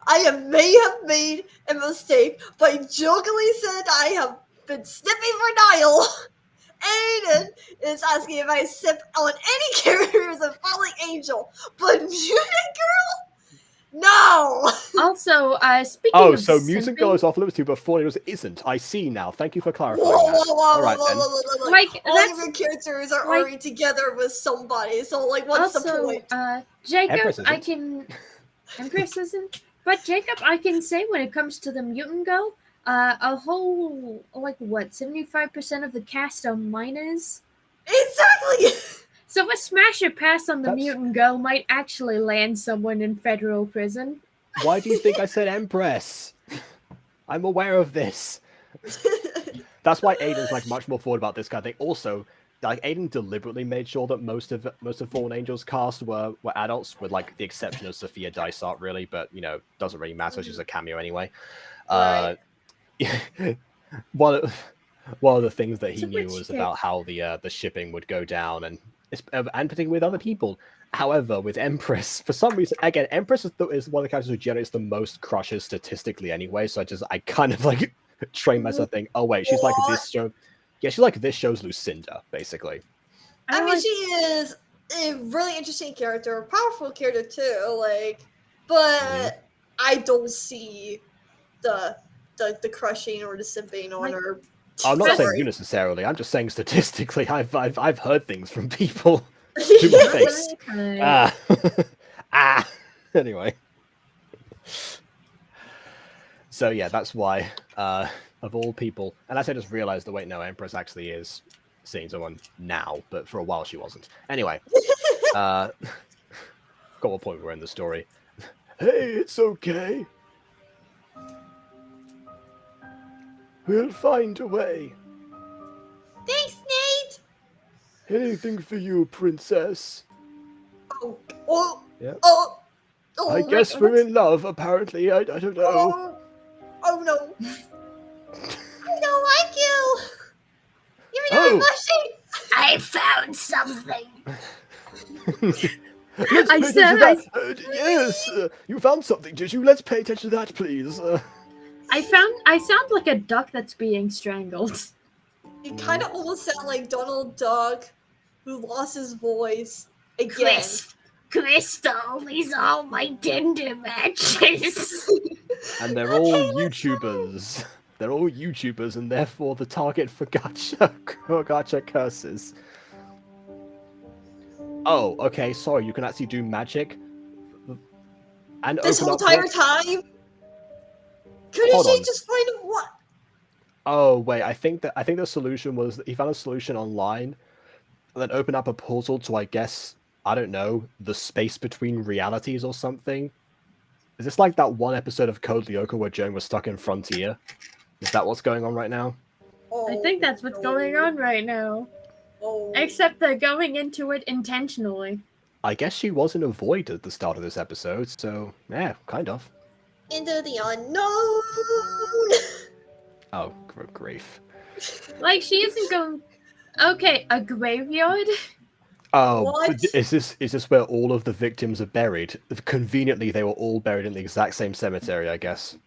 I may have made a mistake, but I jokingly said I have been snipping for Niall. Aiden is asking if I sip on any character as a falling angel, but Mutant Girl? No! Also, speaking Oh, of so Music Girl simping, is off limits to, but Falling Angels isn't. I see now. Thank you for clarifying Whoa, that. whoa, whoa, All right whoa, then. whoa, whoa, whoa, whoa. Like, All of that's- your characters are like- already together with somebody, so like, what's the also, point? Jacob, Empress I isn't. can. Empress isn't. But Jacob, I can say when it comes to the Mutant Girl, a whole, 75% of the cast are minors. Exactly! So a smash or pass on the That's- Mutant Girl might actually land someone in federal prison. Why do you think I said Empress? I'm aware of this. That's why Aiden's like much more forward about this kind of thing. Also, like Aiden deliberately made sure that most of Fallen Angels cast were adults, with like the exception of Sophia Dysart, really. But doesn't really matter. She's a cameo anyway. Right. One of the things that he To knew which was case- about how the shipping would go down, and particularly with other people. However, with Empress, for some reason, again, Empress is one of the characters who generates the most crushes statistically anyway. So I kind of like train myself thinking, oh wait, she's like this show. Yeah, she's like this show's Lucinda, basically. I mean, she is a really interesting character, a powerful character too. But I don't see the crushing or the simping on her. I'm not saying Sorry. you necessarily. I'm just saying statistically, I've heard things from people. To my face. Anyway. So yeah, that's why, of all people, and as I just realized that wait, no, Empress actually is seeing someone now, but for a while she wasn't. Anyway, got one point we're in the story. Hey, it's okay. We'll find a way. Thanks, Nate. Anything for you, princess. Oh, Yeah. oh, I guess we're in love, apparently. I don't know. Oh no. I don't like you. You're not Oh. blushing. I found something. Let's I pay said- attention to that. Yes, you found something, did you? Let's pay attention to that, please. I sound like a duck that's being strangled. You kind of almost sound like Donald Duck, who lost his voice again. Crystal, these are all my Tinder matches. And they're all YouTubers. They're all YouTubers, and therefore the target for gacha curses. Oh, okay. Sorry, you can actually do magic. And This open whole up entire what- time? Couldn't Hold she on. just find what? Oh wait, I think the solution was he found a solution online, and then open up a portal to I don't know, the space between realities or something. Is this like that one episode of Code Lyoko where Joan was stuck in Frontier? Is that what's going on right now? Oh, I think that's what's going on right now. Oh. Except they're going into it intentionally. I guess she was in a void at the start of this episode, so yeah, kind of. Into the unknown. Oh, grief. Like, she isn't going... Okay, a graveyard? Oh, What? is this where all of the victims are buried? Conveniently, they were all buried in the exact same cemetery, I guess.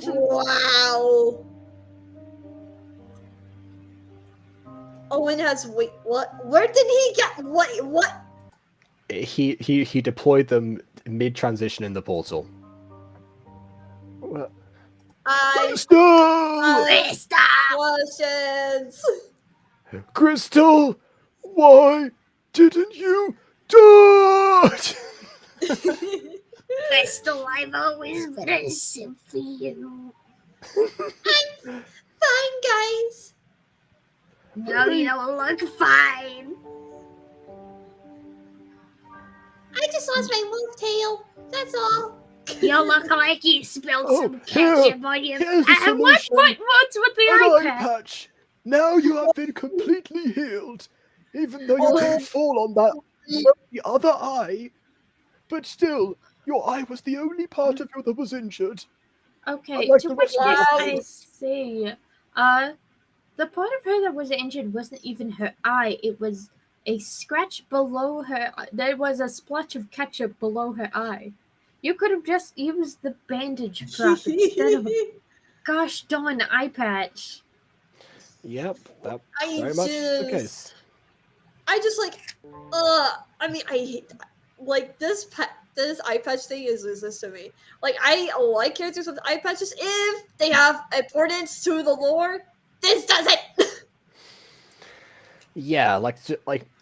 Wow. Owen has wait. What? Where did he get? What? He deployed them mid-transition in the portal. I Crystal! questions. Crystal! Why didn't you do it? Crystal, I've always been a simp for you. Fine, guys. No, you don't look fine. I just lost my wolf tail. That's all. You look like you spilled Oh, some ketchup on your. here's the And what's solution. with the An eye iPad? patch. Now you have been completely healed, even though you couldn't fall on the other eye. But still, your eye was the only part of you that was injured. Okay, Unlike to the which rest of case your I body. say, the part of her that was injured wasn't even her eye. It was a scratch below her. There was a splotch of ketchup below her eye. You could have just used the bandage prop instead of a gosh darn eye patch. Yep, that I very much the just- case. I just like, I mean, I hate like this eye patch thing is useless to me. Like, I like characters with eye patches if they have importance to the lore. This doesn't. Yeah, like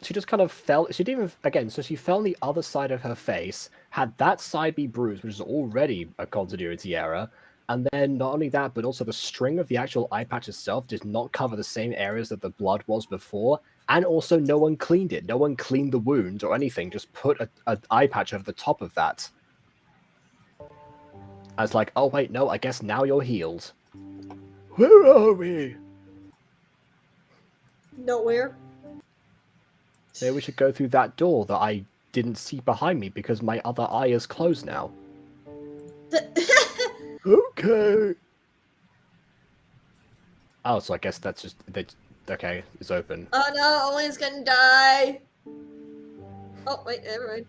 she just kind of fell. She didn't even again. So she fell on the other side of her face, had that side be bruised, which is already a continuity error. And then not only that, but also the string of the actual eye patch itself did not cover the same areas that the blood was before. And also, no one cleaned it. No one cleaned the wound or anything. Just put an eye patch over the top of that. I was like, oh wait, no. I guess now you're healed. Where are we? Nowhere. Maybe we should go through that door that I didn't see behind me because my other eye is closed now. Okay. Oh, so I guess that's just okay. It's open. Oh no, Owen's gonna die. Oh wait, never mind.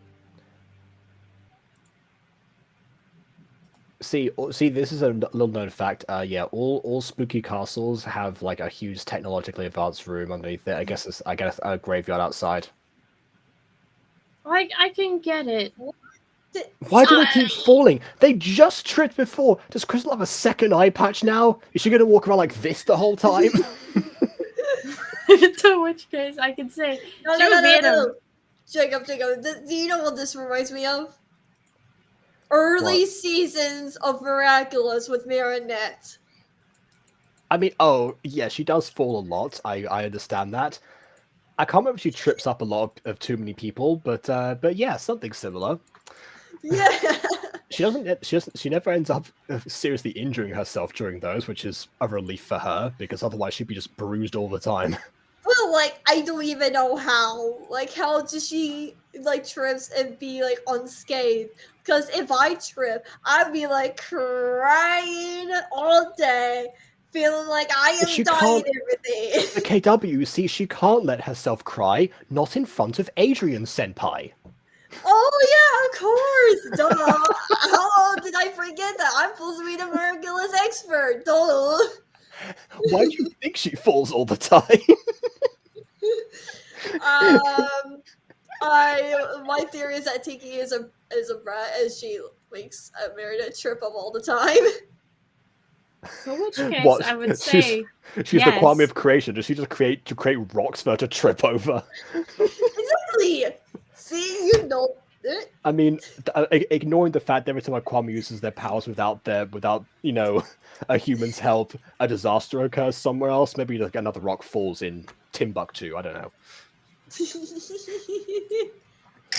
See, this is a little known fact. Yeah, all spooky castles have like a huge technologically advanced room underneath it. I guess a graveyard outside. I can get it. Why do they keep falling? They just tripped before. Does Crystal have a second eye patch now? Is she gonna walk around like this the whole time? To which case I can say No. Jacob, do you know what this reminds me of? Early What? seasons of Miraculous with Marinette. I mean, oh yeah, she does fall a lot. I understand that. I can't remember if she trips up a lot of too many people, but yeah, something similar. Yeah. She never ends up seriously injuring herself during those, which is a relief for her because otherwise she'd be just bruised all the time. Well, like, I don't even know how. Like, how does she, like, trips and be, like, unscathed? Because if I trip, I'd be, like, crying all day, feeling like I am She dying can't- and everything. The KW, see, she can't let herself cry, not in front of Adrian Senpai. Oh, yeah, of course. Duh. How did I forget that? I'm supposed to be the Miraculous expert. Duh. Why do you think she falls all the time? My theory is that Tiki is a brat as she makes Merida trip up all the time. To which case What? I would say She's the Kwame yes. of creation. Does she just create rocks for her to trip over? Exactly. See, you know it. I mean, ignoring the fact that every time a Kwame uses their powers without a human's help, a disaster occurs somewhere else. Maybe like another rock falls in Timbuktu. I don't know.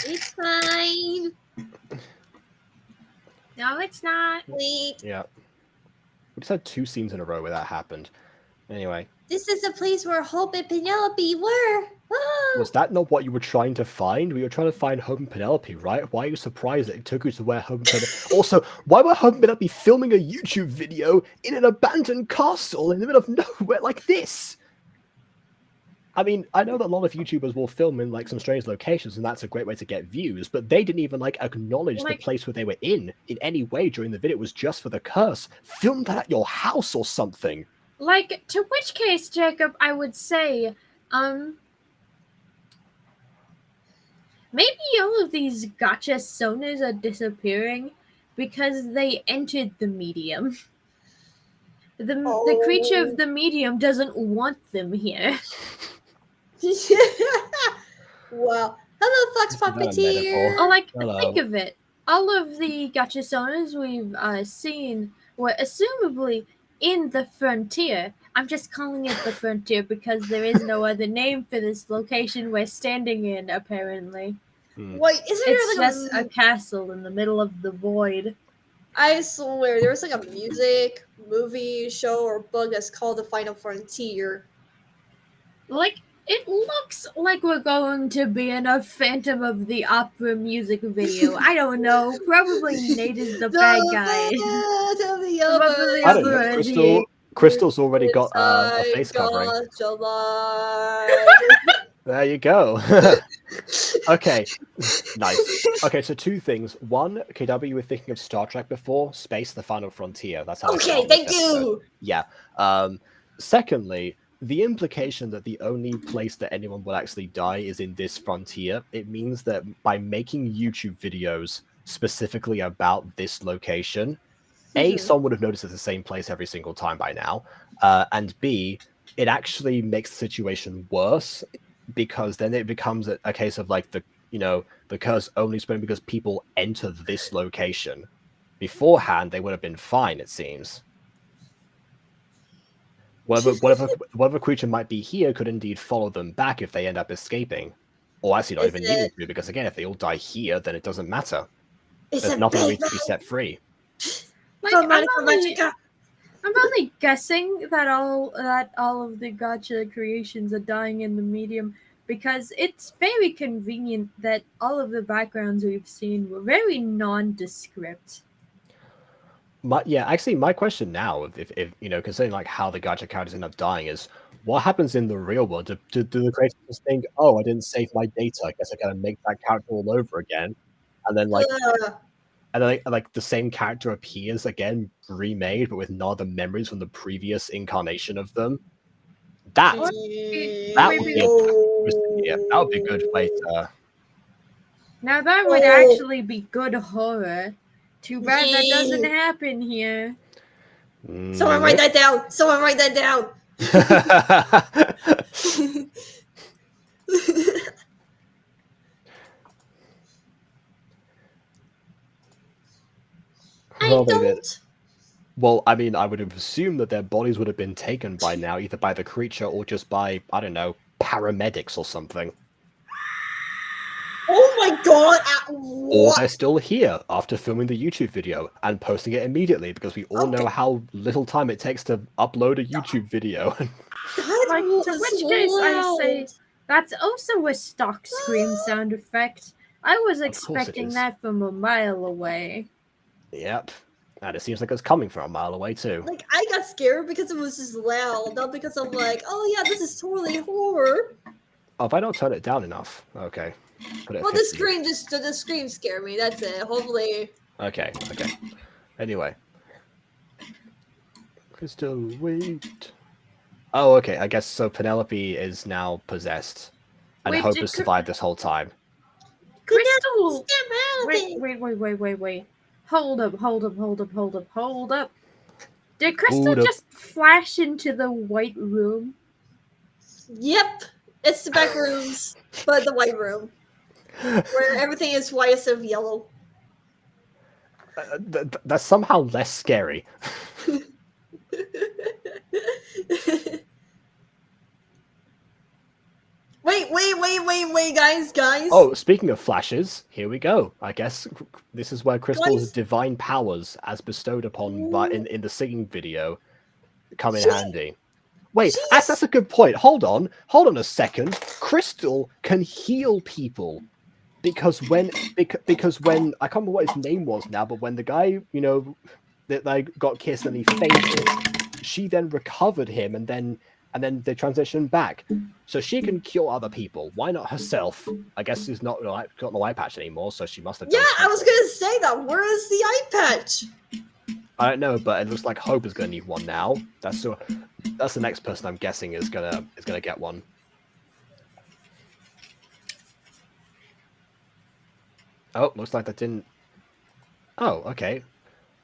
It's fine. No, it's not. Wait. Yeah. We just had 2 scenes in a row where that happened. Anyway. This is the place where Hope and Penelope were. Was that not what you were trying to find? We were trying to find Hope and Penelope, right? Why are you surprised that it took you to where Hope and Penelope... Also, why were Hope and Penelope filming a YouTube video in an abandoned castle in the middle of nowhere like this? I mean, I know that a lot of YouTubers will film in like some strange locations, and that's a great way to get views. But they didn't even like acknowledge the place where they were in any way during the video. It was just for the curse. Film that at your house or something. Like, to which case, Jacob, I would say, maybe all of these gacha sonas are disappearing because they entered the medium. The creature of the medium doesn't want them here. Wow. Hello, Fox Puppeteer. Oh, like, Hello. think of it. All of the gacha sonas we've seen were assumably in the frontier. I'm just calling it the frontier because there is no other name for this location we're standing in, apparently. Wait, isn't It's there like just a castle in the middle of the void. I swear, there's like a music, movie, show, or book that's called The Final Frontier. Like, it looks like we're going to be in a Phantom of the Opera music video. I don't know. Probably Nate is the bad guy. I don't know. Crystal's already got a face covering. There you go. Okay, nice. Okay, so two things. One, KW, you were thinking of Star Trek before. Space, the Final Frontier. That's how. Okay, thank you. Yeah. Secondly, the implication that the only place that anyone will actually die is in this frontier, it means that by making YouTube videos specifically about this location, A, someone would have noticed it's the same place every single time by now, and B, it actually makes the situation worse, because then it becomes a case of like the curse only spreading because people enter this location. Beforehand, they would have been fine, it seems. Whatever creature might be here could indeed follow them back if they end up escaping. Or actually not even needing to, because again, if they all die here, then it doesn't matter. There's nothing to be set free. Like, I'm only guessing that all of the gacha creations are dying in the medium because it's very convenient that all of the backgrounds we've seen were very nondescript. My question now, if considering like how the gacha characters end up dying, is what happens in the real world? Do the creators just think, oh, I didn't save my data, I guess I gotta make that character all over again, and then like the same character appears again, remade, but with none of the memories from the previous incarnation of them? That would be a good way to. Now that would actually be good horror. Too bad that doesn't happen here. Someone write that down. Well, I mean, I would have assumed that their bodies would have been taken by now, either by the creature or just by, I don't know, paramedics or something. Oh my god! Or they're still here after filming the YouTube video and posting it immediately, because we all know how little time it takes to upload a YouTube video. Like, to which case I say that's also a stock scream sound effect. I was expecting that from a mile away. Yep. And it seems like it's coming from a mile away too. Like, I got scared because it was just loud, not because I'm like, oh yeah, this is totally horror. Oh, if I don't turn it down enough. Okay. Well, the scream scared me, that's it. Hopefully. Okay. Anyway. Crystal, wait. Oh, okay. I guess so. Penelope is now possessed, and Hope has survived this whole time. Crystal! Wait. Hold up. Did Crystal just flash into the white room? Yep. It's the back rooms, but the white room. Where everything is white instead of yellow. That's somehow less scary. Wait, guys. Oh, speaking of flashes, here we go. I guess this is where Crystal's divine powers, as bestowed upon in the singing video, come in handy. Wait, that's a good point. Hold on a second. Crystal can heal people because when I can't remember what his name was now, but when the guy that they got kissed and he fainted, she then recovered him and then and then they transition back. So she can cure other people. Why not herself? I guess she's not got the eye patch anymore, so she must have. Yeah, Done I was gonna say that. Where is the eye patch? I don't know, but it looks like Hope is gonna need one now. That's the next person I'm guessing is gonna get one. Oh, looks like that didn't. Oh, okay.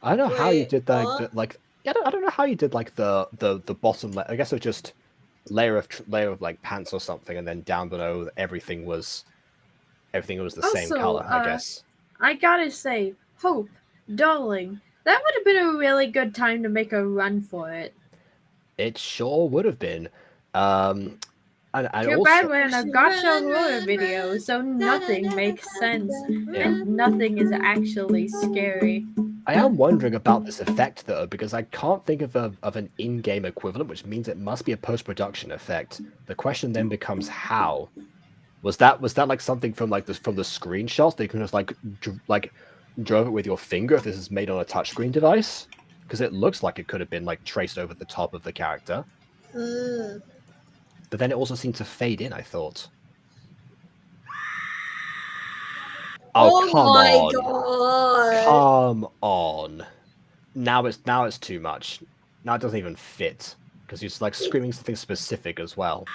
I don't know how you did that. Like, I don't know how you did like the bottom layer. I guess it was just layer of like pants or something, and then down below everything was the same Also, color. I guess. I gotta say, Hope, darling, that would have been a really good time to make a run for it. It sure would have been. And Too also, bad we're in a Gacha horror video, so nothing makes sense, and nothing is actually scary. I am wondering about this effect though, because I can't think of an in-game equivalent, which means it must be a post-production effect. The question then becomes how. Was that like something from like this from the screenshots? They can just like drove it with your finger if this is made on a touchscreen device, because it looks like it could have been like traced over the top of the character. But then it also seemed to fade in, I thought. Oh come my on. god! Come on. Now it's too much. Now it doesn't even fit. Because he's like screaming something specific as well.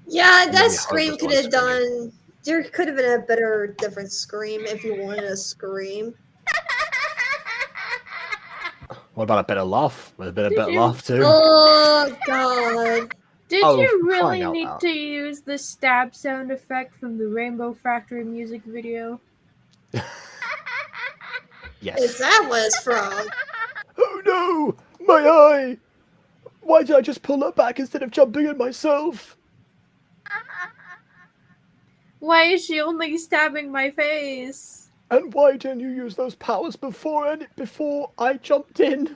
Yeah, that Maybe scream Hope could was have the one done. There could have been a better, different scream if you wanted a scream. What about a better laugh? A bit of better laugh too. Oh god! Did Oh, you for crying really out need loud. to use the stab sound effect from the Rainbow Factory music video? Yes. Is that what it's from? Oh no! My eye! Why did I just pull that back instead of jumping in myself? Why is she only stabbing my face? And why didn't you use those powers before I jumped in?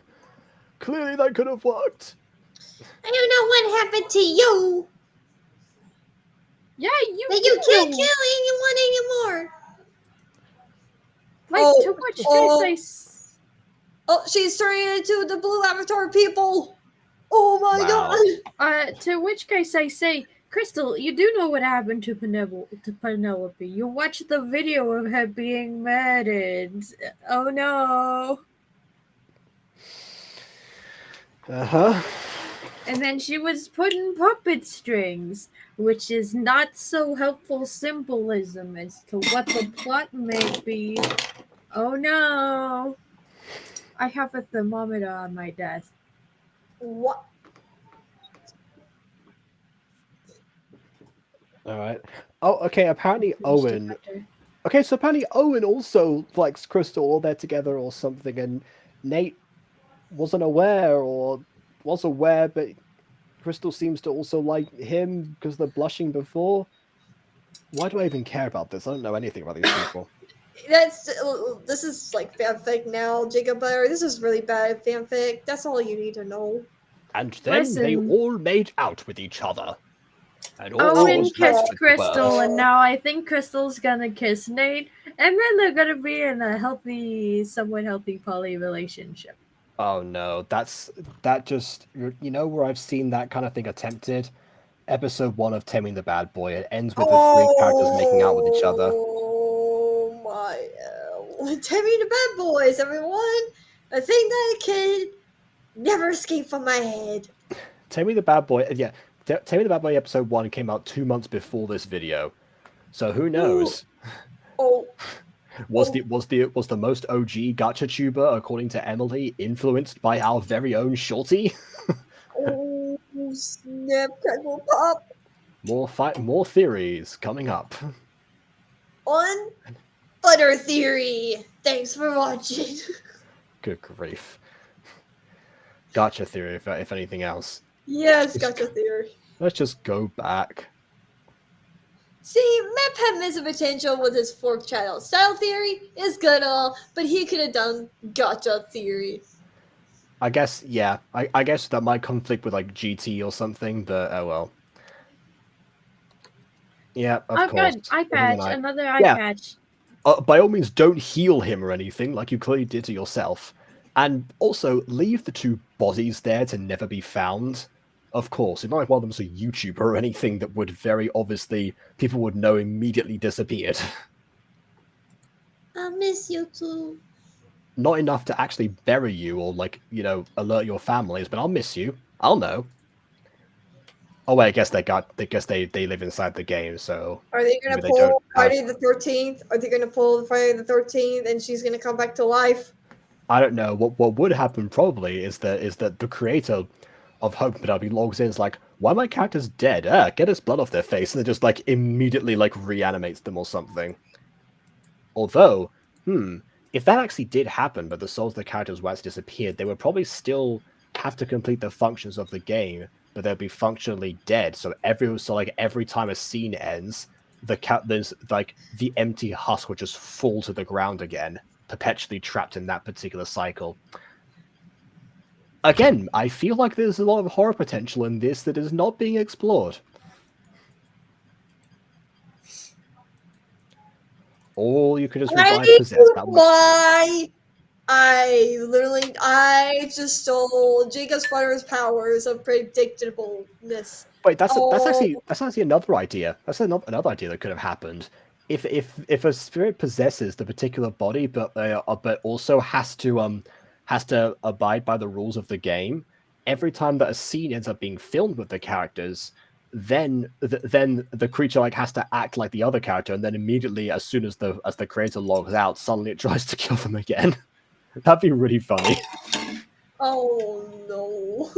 Clearly that could have worked. I don't know what happened to you. Yeah, you But do you can't know. kill anyone anymore. Like, Oh, to which oh. case Oh, she's turning into the blue avatar people. Oh my god! to which case I say, Crystal, you do know what happened to Penelope. You watched the video of her being murdered. Oh no. Uh-huh. And then she was put in puppet strings, which is not so helpful symbolism as to what the plot may be. Oh no. I have a thermometer on my desk. What? Alright. Oh, okay, apparently Owen... Okay, so apparently Owen also likes Crystal, or they're together or something, and Nate wasn't aware, or was aware, but Crystal seems to also like him because they're blushing before. Why do I even care about this? I don't know anything about these people. This is like fanfic now, Jacob Butter. This is really bad fanfic. That's all you need to know. And then they Listen. all made out with each other. And all Owen was kissed left with the Crystal, bird. and now I think Crystal's gonna kiss Nate, and then they're gonna be in a somewhat healthy poly relationship. Oh no, that just, you know where I've seen that kind of thing attempted? Episode 1 of Taming the Bad Boy. It ends with the three characters making out with each other. Oh my! Taming the Bad Boys, everyone. A thing that can never escape from my head. Taming the Bad Boy, yeah. Taming the Bad Boy episode 1 came out 2 months before this video. So who knows? Oh. Was the most OG gacha tuber, according to Emily, influenced by our very own Shorty? Oh, snap, crackle, pop. More theories coming up. On Butter Theory. Thanks for watching. Good grief. Gacha theory, if anything else. Yes, Gacha Theory. Let's just go back. See, Map had missed potential with his fork channel. Style Theory is good all, but he could have done Gacha Theory. I guess, yeah. I guess that might conflict with like GT or something, but oh well. Yeah, of course. I've got eye patch, another eye Yeah. patch. By all means, don't heal him or anything, like you clearly did to yourself. And also, leave the two bodies there to never be found. Of course, it's not like one of them was a YouTuber or anything that would very obviously, people would know immediately disappeared. I miss you too. Not enough to actually bury you or, like, you know, alert your families, but I'll miss you. I'll know. Oh, wait, I guess they live inside the game, so... Are they gonna maybe they don't pull have... Friday the 13th? Are they gonna pull Friday the 13th and she's gonna come back to life? I don't know. What would happen probably is that the creator of Hope Madubby logs in, is like, why are my characters dead? Get his blood off their face, and then just like immediately like reanimates them or something. Although, if that actually did happen, but the souls of the characters were actually disappeared, they would probably still have to complete the functions of the game, but they'd be functionally dead. So every time a scene ends, there's like the empty husk would just fall to the ground again, perpetually trapped in that particular cycle. Again, I feel like there's a lot of horror potential in this that is not being explored. Or you could just revive Possessed. I just stole Jacob Sputter's powers of predictableness. Wait, that's actually another idea. That's another idea that could have happened. If a spirit possesses the particular body, but also has to abide by the rules of the game, every time that a scene ends up being filmed with the characters, then the creature like has to act like the other character, and then immediately, as soon as the creator logs out, suddenly it tries to kill them again. That'd be really funny. Oh no!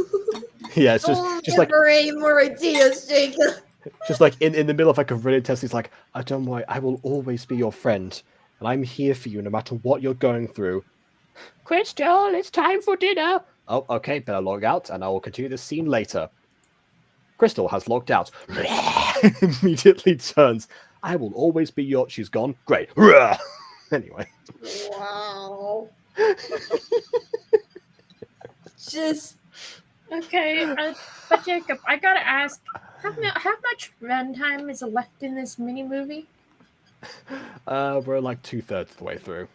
Yeah, it's just like any more ideas, Jacob. Just like in the middle of like a really test, he's like, "Oh, don't worry, I will always be your friend, and I'm here for you no matter what you're going through." Crystal, it's time for dinner. Oh, okay, better log out, and I will continue this scene later. Crystal has logged out. Immediately turns. I will always be your. She's gone. Great. Anyway. Wow. Just Okay, but Jacob, I gotta ask, how much runtime is left in this mini movie? We're like 2/3 of the way through.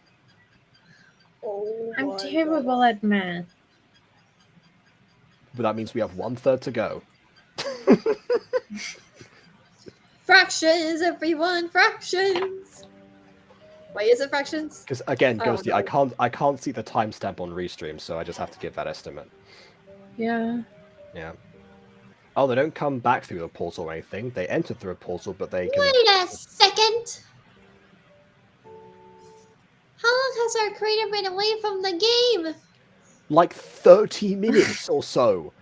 oh I'm my terrible at math. But that means we have 1/3 to go. Fractions, everyone, fractions. Wait, is it fractions? Because again, Oh, Ghosty, no. I can't see the timestamp on Restream, so I just have to give that estimate. Yeah. Yeah. Oh, they don't come back through the portal or anything. They enter through a portal, but they can... Wait a second. How long has our creator been away from the game? Like 30 minutes or so.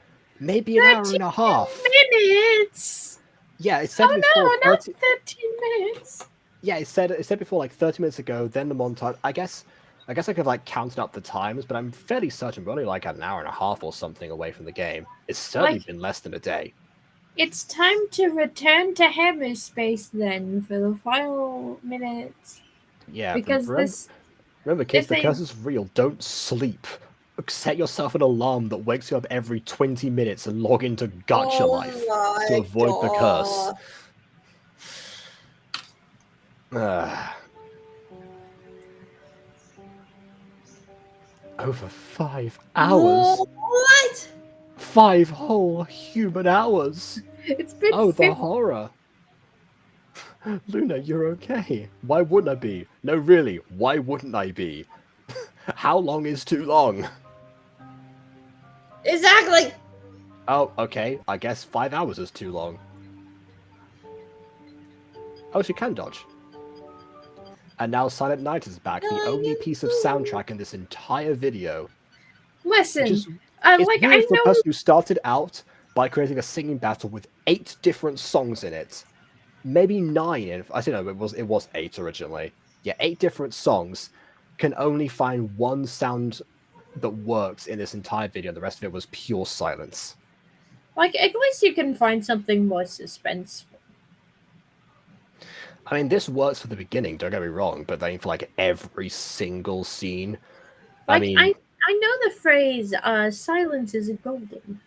Maybe an hour and a half. Minutes! Yeah, it said before... No, not 13 minutes. Yeah, it said before like 30 minutes ago, then the montage... I guess I could have like counted up the times, but I'm fairly certain we're only like an hour and a half or something away from the game. It's certainly been less than a day. It's time to return to Hammer Space then for the final minutes. Yeah, Because remember, kids, the curse is real. Don't sleep. Set yourself an alarm that wakes you up every 20 minutes and log into Gacha Life to avoid the curse. Over 5 hours. What? 5 whole human hours. It's been the horror. Luna, you're okay. Why wouldn't I be? No, really, why wouldn't I be? How long is too long? Exactly. Oh, okay. I guess 5 hours is too long. Oh, she can dodge. And now Silent Night is back, the only piece of soundtrack in this entire video. Listen, It's I weird for know a person who started out by creating a singing battle with 8 different songs in it. Maybe 9. I don't know, it was 8 originally. Yeah, 8 different songs. Can only find one sound that works in this entire video, and the rest of it was pure silence. like at least you can find something more suspenseful. I mean, this works for the beginning, don't get me wrong, but then for like every single scene, Like, I mean, I know the phrase silence is golden,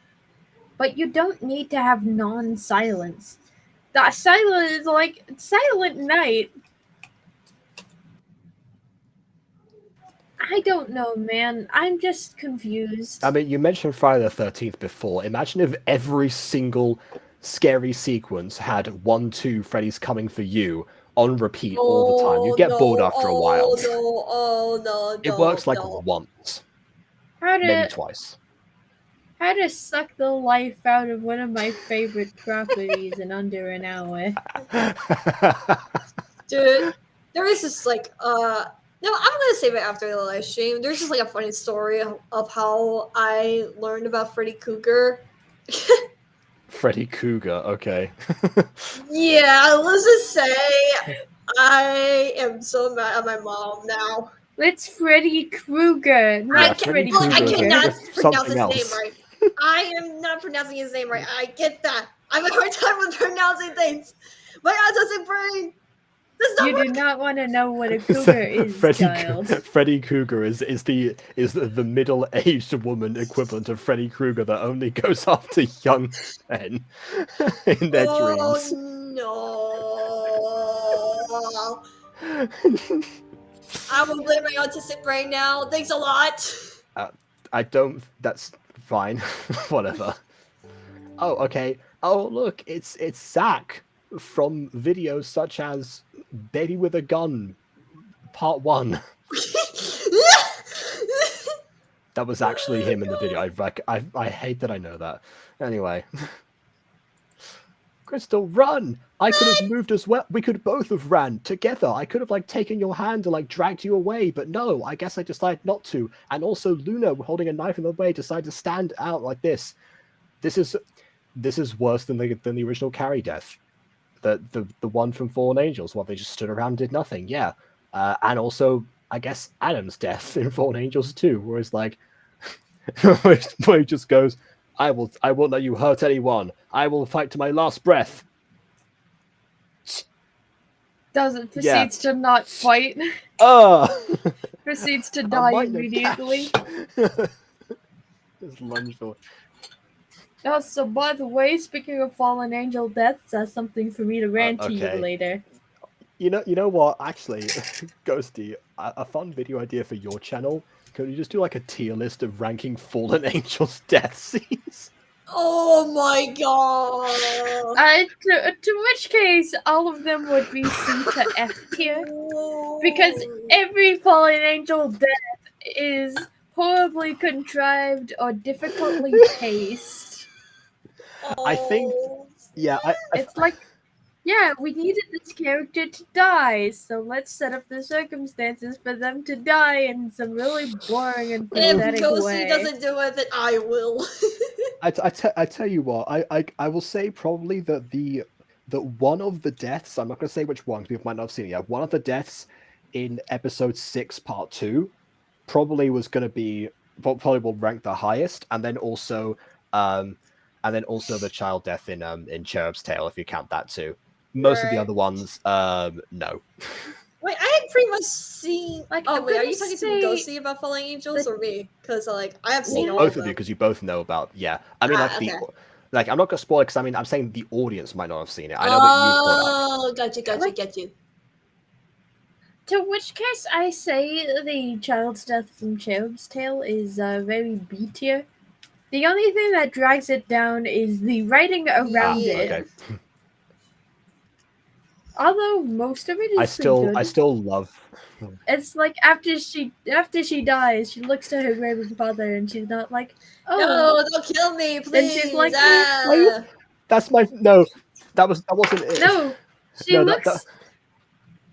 but you don't need to have non-silence. That silence is like Silent Night I don't know, man. I'm just confused. I mean, you mentioned Friday the 13th before. Imagine if every single scary sequence had 1, 2, Freddy's coming for you on repeat all the time. You'd get bored after a while. It works like once, How maybe to twice. how to suck the life out of one of my favorite properties in under an hour. Dude, there is just like no, I'm gonna save it after the live stream. There's just like a funny story of how I learned about Freddy Krueger. Freddy Krueger, okay. Yeah, let's just say I am so mad at my mom now. It's Freddy Krueger, not Freddy Freddy Look, I Krueger Krueger. cannot is pronounce his something name else. right. I am not pronouncing his name right. I get that. I have a hard time with pronouncing things. My autistic brain does not You work. do not want to know what a cougar is, child. Freddy Krueger is the middle-aged woman equivalent of Freddy Krueger that only goes after young men in their dreams. No. I will blame my autistic brain now. Thanks a lot. I don't. That's fine. Whatever. Oh, okay. Oh, look, it's Zach from videos such as Baby with a Gun, Part 1. That was actually him in the video. I hate that I know that. Anyway. Crystal, run! I could have moved as well. We could both have ran together. I could have like taken your hand and like dragged you away, but no, I guess I decided not to. And also Luna, holding a knife in the way, decided to stand out like this. This is worse than the original Carrie death. The one from Fallen Angels, where they just stood around and did nothing. Yeah. And also, I guess Adam's death in Fallen Angels too, where it's like where he just goes, I won't let you hurt anyone. I will fight to my last breath. Proceeds to not fight. Proceeds to die immediately. Just lunge for. Oh, so by the way, speaking of fallen angel deaths, that's something for me to rant to you later. You know what? Actually, Ghosty, a fun video idea for your channel. Could you just do like a tier list of ranking fallen angels' death scenes? Oh my god. To which case, all of them would be C to F tier. Because every fallen angel death is horribly contrived or difficultly paced. I think, yeah, it's like, yeah, we needed this character to die, so let's set up the circumstances for them to die in some really boring and pathetic way. If way. Ghosty doesn't do it, then I will. I tell you what, I will say probably that the one of the deaths, I'm not going to say which one, people might not have seen it yet, one of the deaths in episode 6 part 2 probably was going to be, probably will rank the highest, and then also the child death in Cherub's Tale, if you count that too. Most of the other ones, no. Wait, I had pretty much seen. Like, oh wait, are you talking to me, Ghosty, about Fallen Angels, or me? Because like I have seen all both of them. You, because you both know about. Yeah, I mean, like I'm not gonna spoil it because I mean I'm saying the audience might not have seen it. I know that you. Got you. To which case, I say the child's death from Cherub's Tale is very B tier. The only thing that drags it down is the writing around it. Okay. Although most of it is I still love. It's like after she dies, she looks to her grandfather and she's not like, "Oh, no, don't kill me, please." Then she's like, "That's my no." That wasn't it. No, she looks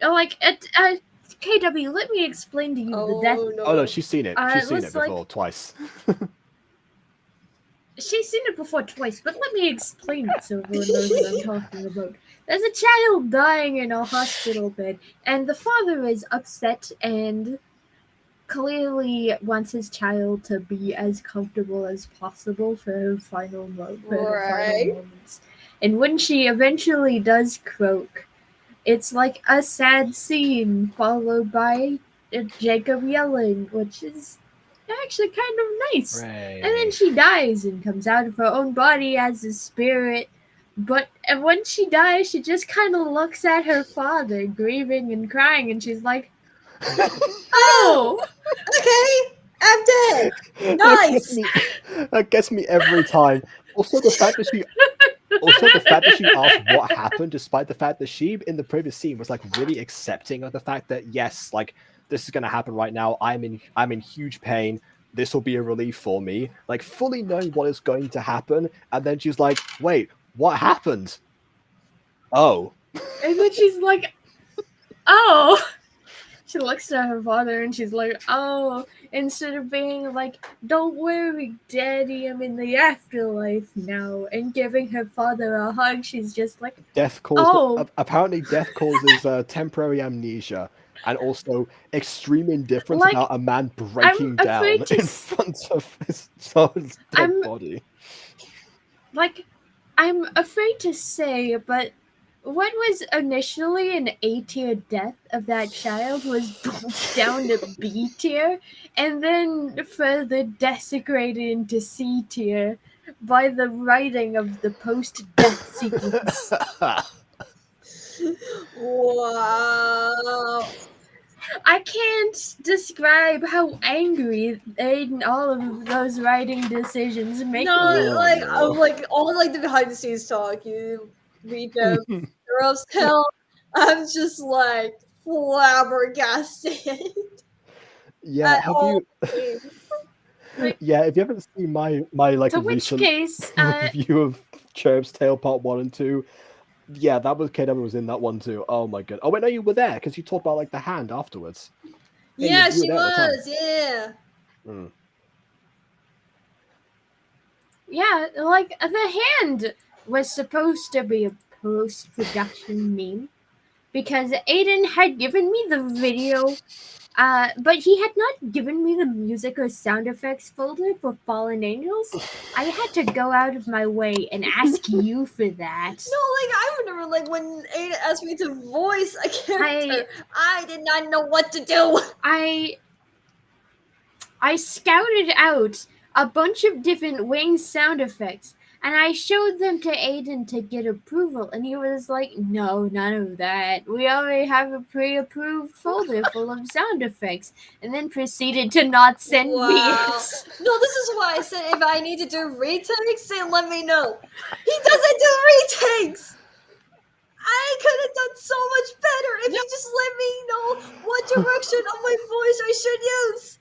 like KW. Let me explain to you the death. No. Oh no, she's seen it. She's seen it before twice. She's seen it before twice, but let me explain it so everyone knows what I'm talking about. There's a child dying in a hospital bed, and the father is upset and clearly wants his child to be as comfortable as possible for her final moments. And when she eventually does croak, it's like a sad scene followed by Jacob yelling, which is actually kind of nice. Right. And then she dies and comes out of her own body as a spirit. But when she dies, she just kind of looks at her father, grieving and crying, and she's like, Oh, Okay, I'm dead. That gets Nice. me. That gets me every time. Also, the fact that she asked what happened, despite the fact that she in the previous scene was like really accepting of the fact that yes, like this is gonna happen right now. I'm in huge pain. This will be a relief for me. Like fully knowing what is going to happen, and then she's like, "Wait, what happened? Oh, and then she's like, oh. She looks at her father and she's like, oh, instead of being like, don't worry, Daddy, I'm in the afterlife now, and giving her father a hug, she's just like, death causes oh, apparently death causes temporary amnesia." And also extreme indifference like, about a man I'm breaking afraid down to in front of his son's dead I'm body. like, I'm afraid to say, but what was initially an A tier death of that child was bumped down to B tier, and then further desecrated into C tier by the writing of the post death sequence. Wow. I can't describe how angry Aiden all of those writing decisions make No, me. Oh, like no. I'm like all like the behind the scenes talk. You read them, or else hell, I'm just like flabbergasted Yeah, at have all you? things. Like, Yeah, if you haven't seen my like to which recent case, review of Cherub's Tale Part 1 and 2, yeah, that was KW was in that one too. Oh my god. Oh wait, no, you were there because you talked about like the hand afterwards. Yeah, Yeah, you were she there at the time. was. Yeah. Mm. yeah, like the hand was supposed to be a post production meme because Aiden had given me the video, but he had not given me the music or sound effects folder for Fallen Angels. I had to go out of my way and ask you for that. No, like I remember, like when Ada asked me to voice a character, I did not know what to do. I I scouted out a bunch of different wing sound effects and I showed them to Aiden to get approval, and he was like, no, none of that. We already have a pre approved folder full of sound effects, and then proceeded to not send me Wow. it. No, this is why I said if I need to do retakes, then let me know. He doesn't do retakes. I could have done so much better if you just let me know what direction of my voice I should use.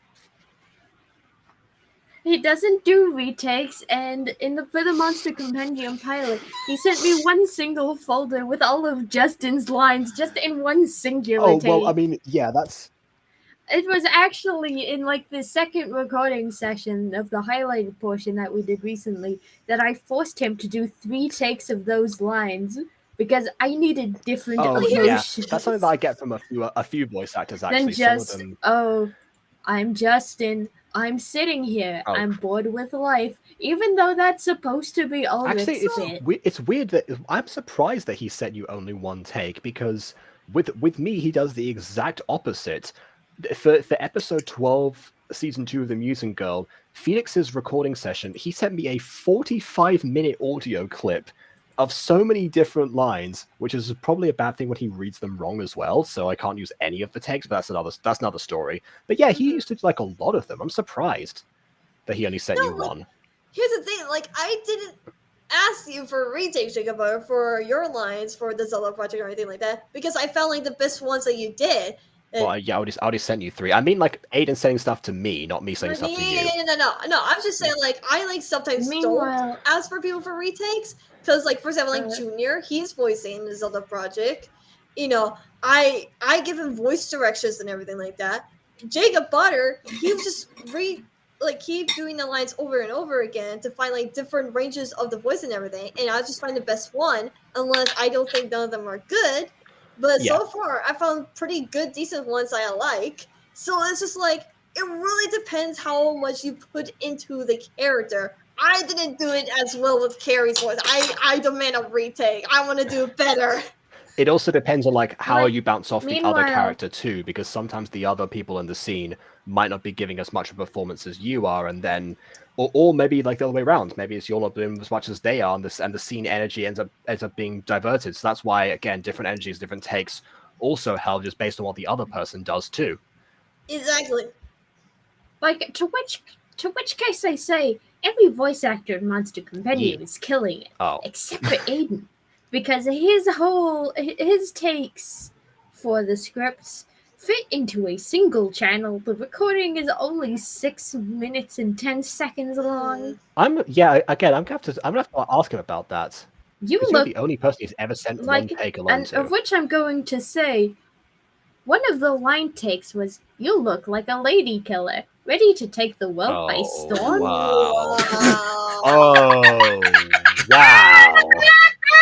He doesn't do retakes, and for the Monster Compendium pilot, he sent me one single folder with all of Justin's lines just in one singular Oh take. well, I mean, yeah, that's It was actually in like the second recording session of the highlighted portion that we did recently that I forced him to do 3 takes of those lines because I needed different emotions. yeah, that's something that I get from a few voice actors actually. Than just, Some of them. oh, I'm Justin. I'm sitting here. Oh. I'm bored with life. Even though that's supposed to be all Actually, Rick's bit. it's weird that I'm surprised that he sent you only one take because with me he does the exact opposite. For episode 12, season 2 of The Mutant Girl, Phoenix's recording session, he sent me a 45-minute audio clip of so many different lines, which is probably a bad thing when he reads them wrong as well. So I can't use any of the takes, but that's another story. But yeah, he used to do like a lot of them. I'm surprised that he only sent you one. Here's the thing, like I didn't ask you for retakes, Jacob, or for your lines for the Zelda project or anything like that, because I found like the best ones that you did. Well, yeah, I already sent you 3. I mean, like Aiden sending stuff to me, not me sending stuff to you. No. I'm just saying, like I like sometimes don't ask for people for retakes because, like, for example, like Junior, he's voicing the Zelda project. You know, I give him voice directions and everything like that. Jacob Butter, he was just keep doing the lines over and over again to find like different ranges of the voice and everything, and I just find the best one, unless I don't think none of them are good. But so far, I found pretty good, decent ones I like. So it's just like, it really depends how much you put into the character. I didn't do it as well with Carrie's voice. I demand a retake. I want to do it better. It also depends on like how Like, you bounce off the other character too, because sometimes the other people in the scene might not be giving as much of a performance as you are, and then or maybe like the other way around. Maybe it's you're not doing as much as they are, and the scene energy ends up being diverted. So that's why again, different energies, different takes also held just based on what the other person does too. Exactly. Like, to which case I say every voice actor in Monster Compendium Ye- is killing it, Oh, except for Aiden, because his takes for the scripts fit into a single channel. The recording is only 6 minutes and 10 seconds long. I'm gonna have to ask him about that. You Because you're look the only person he's ever sent one like, take alone and to. of which I'm going to say, one of the line takes was, "You look like a lady killer, ready to take the world by storm." Wow. Wow. Oh, wow.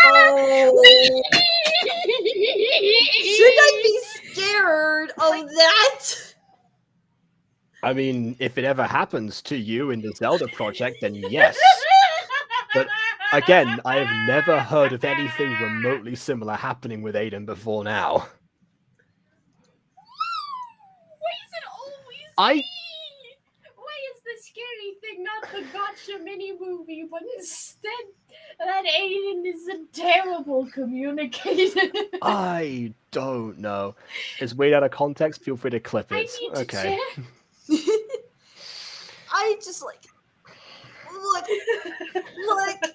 Oh. Should I be scared of that? I mean, if it ever happens to you in the Zelda project, then yes. But again, I have never heard of anything remotely similar happening with Aiden before now. Why is it always I- me? Why is the scary thing not the Gacha mini movie, but instead that Aiden is a terrible communicator? I don't know. It's weird out of context. Feel free to clip I it. need to Okay. check. I just like look.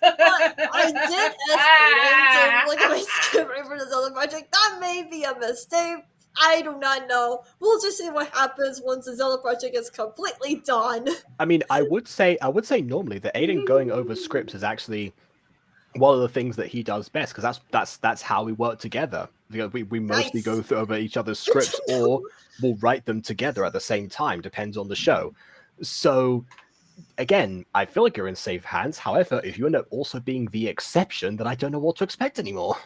I did escalate to look at my script right for this other project. That may be a mistake. I do not know. We'll just see what happens once the Zelda project is completely done. I mean, I would say normally that Aiden going over scripts is actually one of the things that he does best, because that's how we work together. We mostly Nice. go through over each other's scripts, or we'll write them together at the same time, depends on the show. So again, I feel like you're in safe hands. However, if you end up also being the exception, then I don't know what to expect anymore.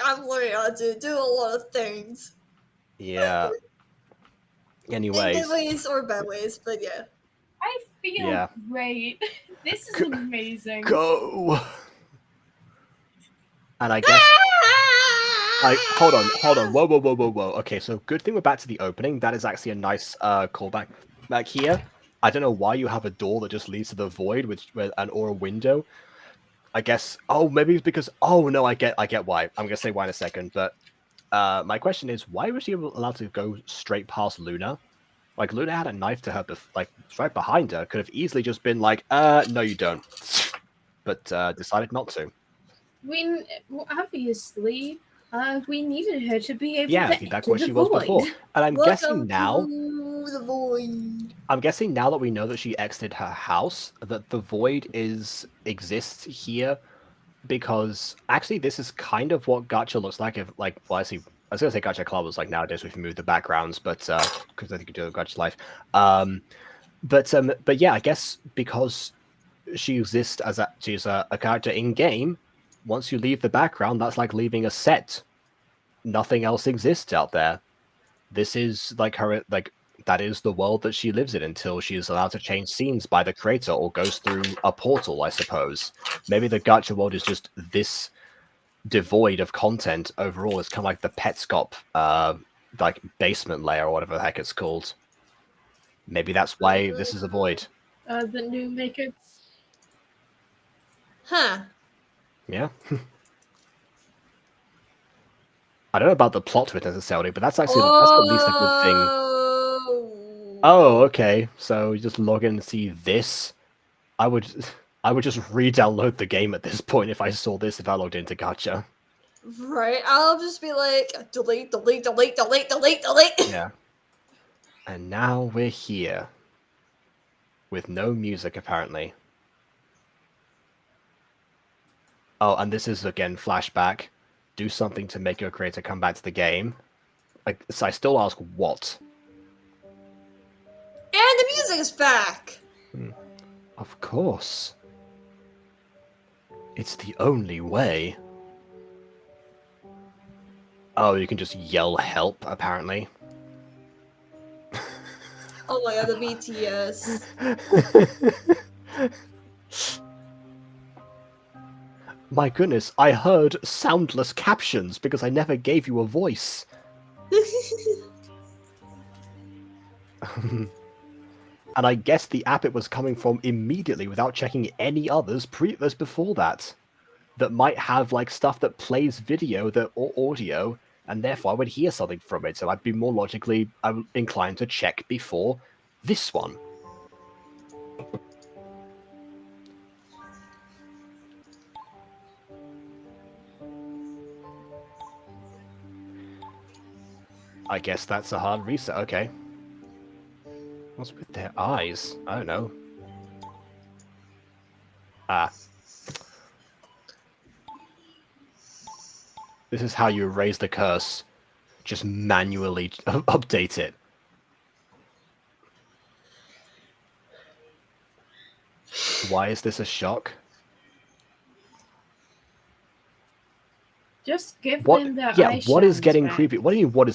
I'm learning how to do a lot of things. Yeah. In Anyways, good ways or bad ways, but yeah. I feel Yeah. great. This is Go- amazing. go. And I guess hold on. Whoa. Okay, so good thing we're back to the opening. That is actually a nice callback back here. I don't know why you have a door that just leads to the void or a window. I guess maybe it's because no, I get why. I'm gonna say why in a second, but my question is, why was she allowed to go straight past Luna? Like, Luna had a knife to her, like, right behind her. Could have easily just been like, no, you don't. But decided not to. Obviously, we needed her to be able Yeah, to I think that's enter what the she was void. before. And I'm guessing now, to the void. I'm guessing now that we know that she exited her house, that the void exists here, because actually this is kind of what Gacha looks like. If like, well, I was gonna say Gacha Club was like nowadays we can move the backgrounds, but because I think you do Gacha Life. But yeah, I guess because she exists as she's a character in game. Once you leave the background, that's like leaving a set. Nothing else exists out there. This is like her, like that is the world that she lives in until she is allowed to change scenes by the creator or goes through a portal, I suppose. Maybe the Gacha world is just this devoid of content overall. It's kind of like the Petscop like basement layer or whatever the heck it's called. Maybe that's why this is a void. The new maker. Huh. Yeah. I don't know about the plot to it necessarily, but that's actually that's at least a good thing. Oh, okay. So you just log in and see this. I would just re-download the game at this point if I saw this, if I logged into Gacha. Right, I'll just be like, delete. Yeah. And now we're here. With no music, apparently. Oh, and this is, again, flashback. Do something to make your creator come back to the game. So I still ask, what? And the music's back! Of course. It's the only way. Oh, you can just yell help, apparently. Oh my god, the BTS. My goodness, I heard soundless captions because I never gave you a voice. And I guess the app it was coming from immediately without checking any others before that. that might have like stuff that plays video or audio, and therefore I would hear something from it. So I'd be more logically inclined to check before this one. I guess that's a hard reset. Okay. What's with their eyes? I don't know. Ah. This is how you erase the curse. Just manually update it. Why is this a shock? Just give them their eye what is getting back. creepy? What do you mean,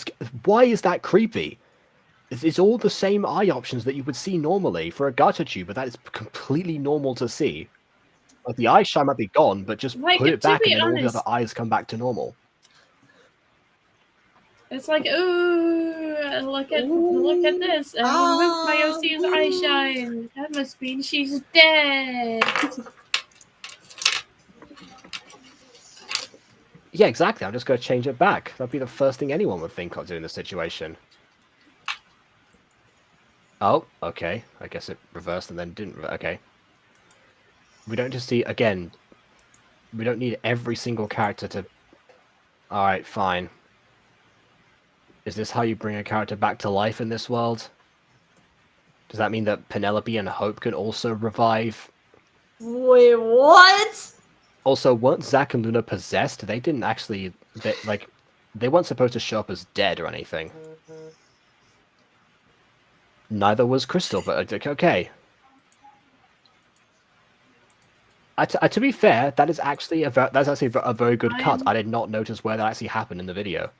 why is that creepy? It's all the same eye options that you would see normally for a gacha tuber. That is completely normal to see. Like, the eye shine might be gone, but just Like, put it back and then all the honest, other eyes come back to normal. it's like, ooh, look at this. I removed my OC's eye shine. That must mean she's dead. Yeah, exactly. I'm just going to change it back. That'd be the first thing anyone would think of doing this situation. Oh, okay. I guess it reversed and then didn't. Okay. We don't just see, again, we don't need every single character to... Alright, fine. Is this how you bring a character back to life in this world? Does that mean that Penelope and Hope can also revive? Wait, what? Also, weren't Zack and Luna possessed? They didn't actually... They weren't supposed to show up as dead or anything. Neither was Crystal, but okay. To be fair, that is actually a very good cut. I did not notice where that actually happened in the video.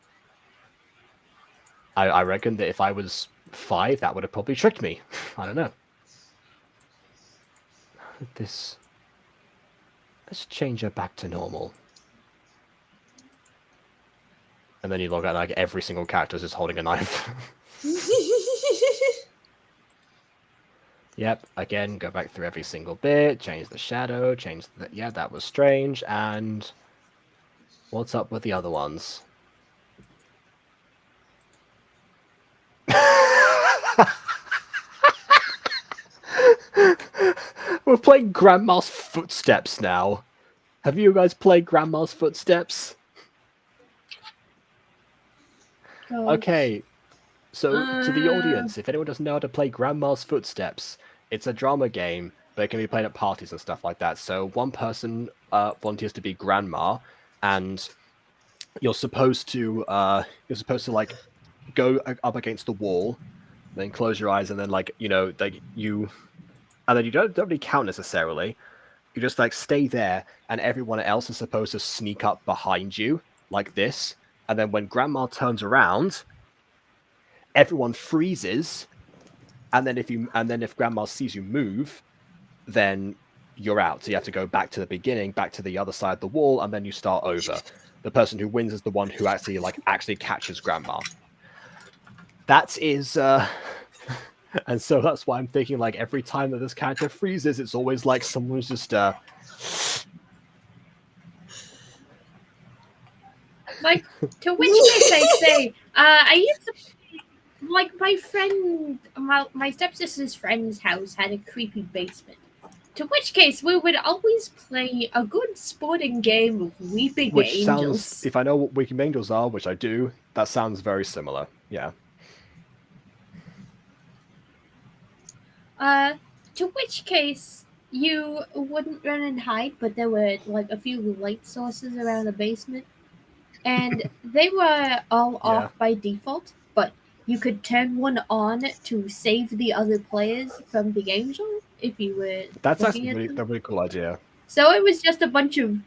I reckon that if I was 5, that would have probably tricked me. I don't know. Let's change her back to normal. And then you log out, like, every single character is just holding a knife. Yep, again, go back through every single bit, change the shadow, change the... Yeah, that was strange, and... What's up with the other ones? We're playing Grandma's Footsteps now. Have you guys played Grandma's Footsteps? Okay, so to the audience, if anyone doesn't know how to play Grandma's Footsteps, it's a drama game, but it can be played at parties and stuff like that. So one person volunteers to be Grandma, and you're supposed to like go up against the wall, then close your eyes, and then and then you don't really count necessarily. You just like stay there, and everyone else is supposed to sneak up behind you like this, and then when Grandma turns around, everyone freezes, and then if Grandma sees you move, then you're out. So you have to go back to the beginning, back to the other side of the wall, and then you start over. The person who wins is the one who actually catches Grandma. That is and so that's why I'm thinking, like, every time that this character freezes, it's always like someone's just like, to which case I say, I used to, like, my stepsister's friend's house had a creepy basement. To which case, we would always play a good sporting game of Weeping Angels. Sounds, if I know what Weeping Angels are, which I do, that sounds very similar. Yeah. To which case, you wouldn't run and hide, but there were, like, a few light sources around the basement. And they were all off by default, but you could turn one on to save the other players from the angel if you were. That's actually a really cool idea. So it was just a bunch of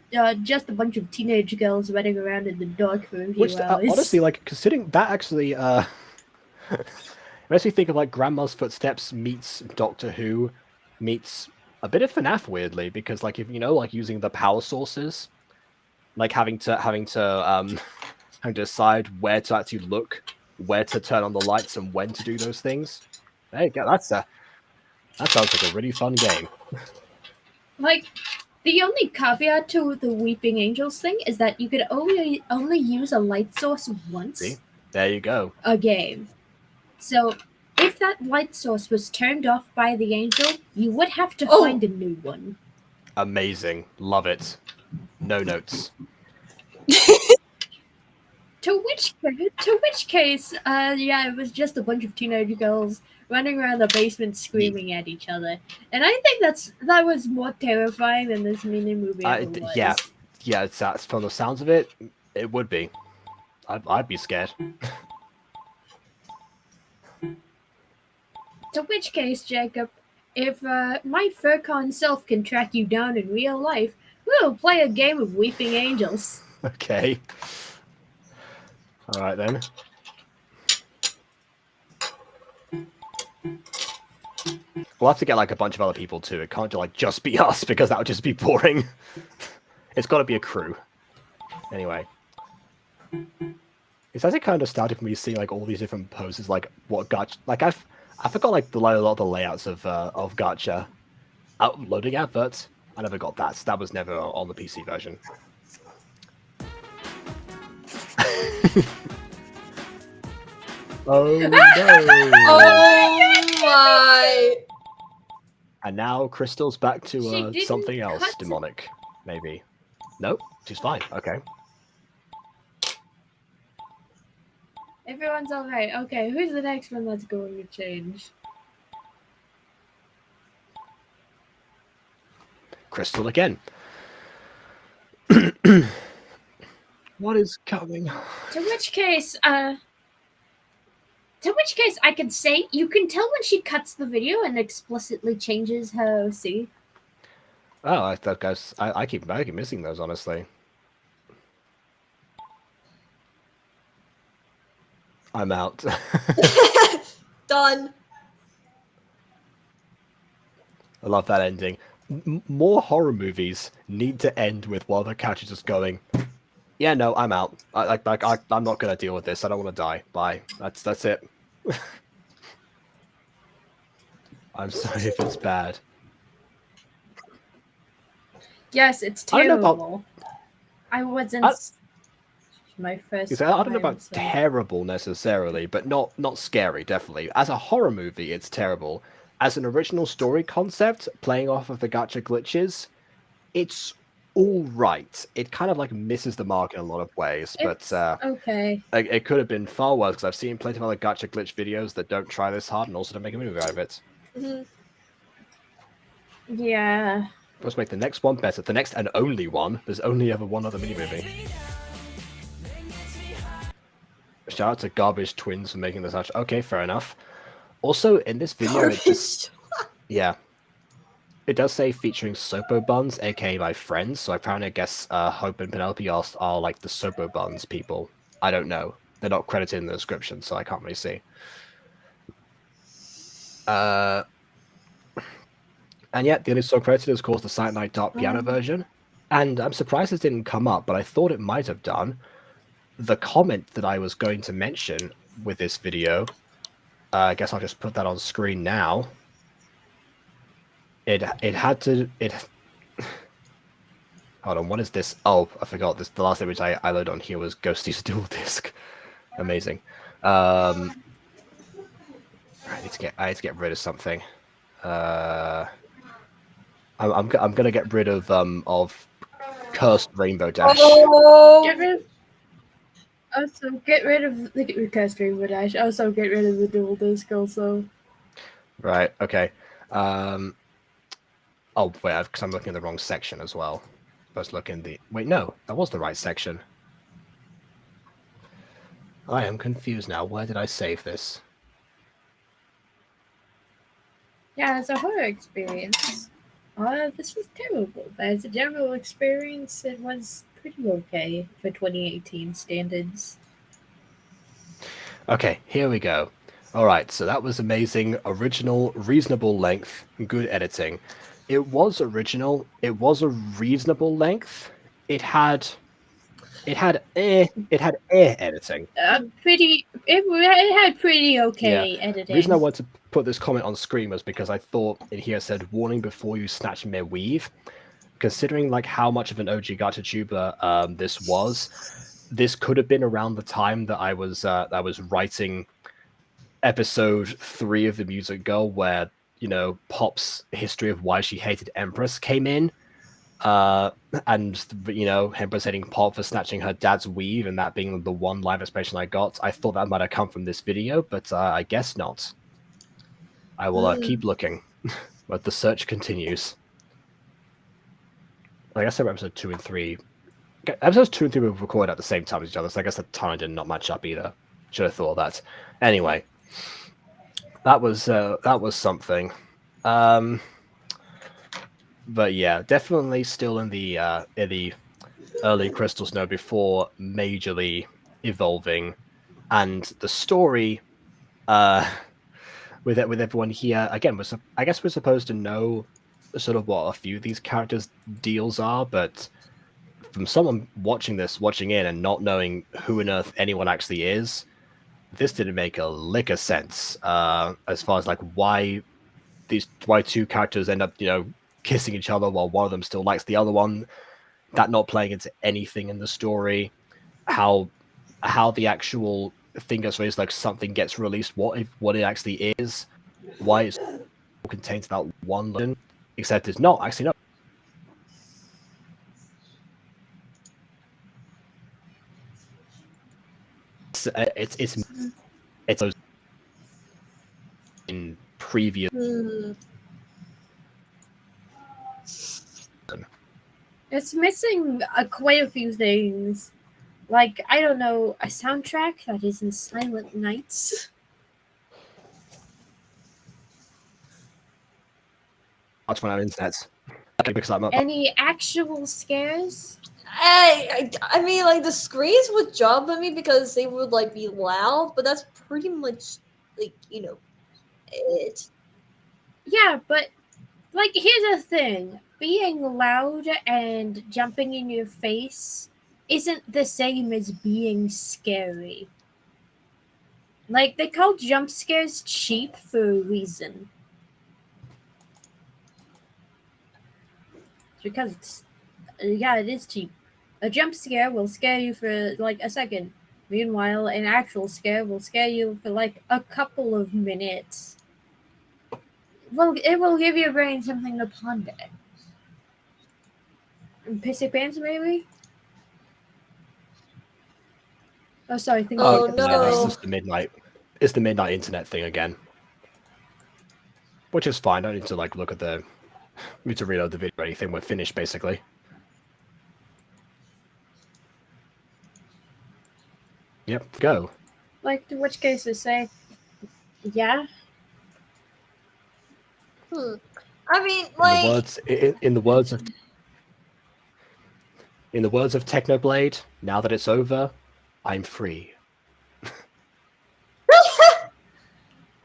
teenage girls running around in the dark for a few hours. Honestly, like, considering that actually it makes me think of like Grandma's Footsteps meets Doctor Who meets a bit of FNAF, weirdly, because like, if like using the power sources, like having to decide where to actually look, where to turn on the lights, and when to do those things. There you go. That sounds like a really fun game. Like, The only caveat to the Weeping Angels thing is that you could only use a light source once See? There you go. a game. So if that light source was turned off by the angel, you would have to find a new one. Amazing. Love it. No notes. To which case, yeah, it was just a bunch of teenage girls running around the basement screaming at each other, and I think that was more terrifying than this mini movie ever was. Yeah. It's from the sounds of it, it would be. I'd be scared. To which case, Jacob, if my Furcon self can track you down in real life, we'll play a game of Weeping Angels. Okay. All right then. We'll have to get like a bunch of other people too. It can't just be us because that would just be boring. It's got to be a crew. Anyway, it's actually kind of nostalgic for me seeing like all these different poses, like what Gacha. Like I forgot like a lot of the layouts of Gacha. Loading adverts. I never got that. So that was never on the PC version. Oh no! Oh my! And now Crystal's back She to didn't something else cut- demonic, maybe. Nope, she's fine. Okay. Everyone's alright. Okay, who's the next one that's going to change? Crystal again. What is coming? To which case, I can say you can tell when she cuts the video and explicitly changes her OC. Oh, I thought guys, I keep missing those, honestly. I'm out. Done. I love that ending. More horror movies need to end with while the couch is just going. Yeah, no, I'm out. I'm not gonna deal with this. I don't want to die. Bye. That's it. I'm sorry if it's bad. Yes, it's I don't know terrible. I wasn't. My first. I don't know about terrible necessarily, but not scary. Definitely, as a horror movie, it's terrible. As an original story concept, playing off of the gacha glitches, it's all right. It kind of like misses the mark in a lot of ways, but okay. It could have been far worse because I've seen plenty of other gacha glitch videos that don't try this hard and also don't make a movie out of it. Mm-hmm. Yeah. Let's make the next one better. The next and only one. There's only ever one other mini movie. Shout out to Garbage Twins for making this such. Okay, fair enough. Also, in this video, yeah, it does say featuring Sopo Buns, aka my friends. So apparently, I guess Hope and Penelope are like the Sopo Buns people. I don't know. They're not credited in the description, so I can't really see. And yet, the only song credited is, of course, the Silent Night Dark piano version. And I'm surprised this didn't come up, but I thought it might have done. The comment that I was going to mention with this video, I guess I'll just put that on screen now. It had to... Hold on, what is this? Oh, I forgot. The last image I loaded on here was Ghosty's dual disc. Amazing. I need to get rid of something. I'm gonna get rid of Cursed Rainbow Dash. Oh. Get rid of the Cursed Rainbow Dash. Also, get rid of the dual disc. Also. Right. Okay. Oh wait, because I'm looking at the wrong section as well. Let's look in the. Wait, no, that was the right section. I am confused now. Where did I save this? Yeah, as a horror experience, this was terrible. But as a general experience, it was pretty okay for 2018 standards. Okay, here we go. All right, so that was amazing. Original, reasonable length, good editing. It was original. It was a reasonable length. It had editing. It had pretty okay editing. The reason I wanted to put this comment on screen was because I thought in here it said warning before you snatch me weave. considering like how much of an OG Gacha tuber this could have been around the time that I was writing episode 3 of the Music Girl, where Pop's history of why she hated Empress came in. And Empress hating Pop for snatching her dad's weave, and that being the one live expression I got. I thought that might have come from this video, but I guess not. I will keep looking, but the search continues. I guess episode 2 and 3. Episodes 2 and 3 were recorded at the same time as each other, so I guess the time did not match up either. Should have thought of that. Anyway, that was something. But yeah, definitely still in the early Crystal Snow before majorly evolving, and the story with everyone here again I guess we're supposed to know sort of what a few of these characters' deals are, but from someone watching in and not knowing who on earth anyone actually is, this didn't make a lick of sense as far as like why two characters end up kissing each other while one of them still likes the other one, that not playing into anything in the story, how the actual thing gets released, like something gets released, what it actually is, why it's contained that one legend, except it's not actually not. It's those in previous. It's missing quite a few things. Like, I don't know, a soundtrack that isn't Silent Nights. Watch one on internet. Because I'm up. Any actual scares? I mean, like, the screams would jump at me because they would, like, be loud, but that's pretty much, like, it. Yeah, but, like, here's the thing. Being loud and jumping in your face isn't the same as being scary. Like, they call jump scares cheap for a reason. It's because it is cheap. A jump scare will scare you for like a second. Meanwhile, an actual scare will scare you for like a couple of minutes. Well, it will give your brain something to ponder. Pissy pants, maybe? Oh, sorry. Oh, no. It's just the midnight. It's the midnight internet thing again, which is fine. I don't need to like look at the. We need to reload the video or anything. We're finished basically. Yep, go. Like, in which case to say, yeah. I mean, like, in the words of Technoblade, now that it's over, I'm free.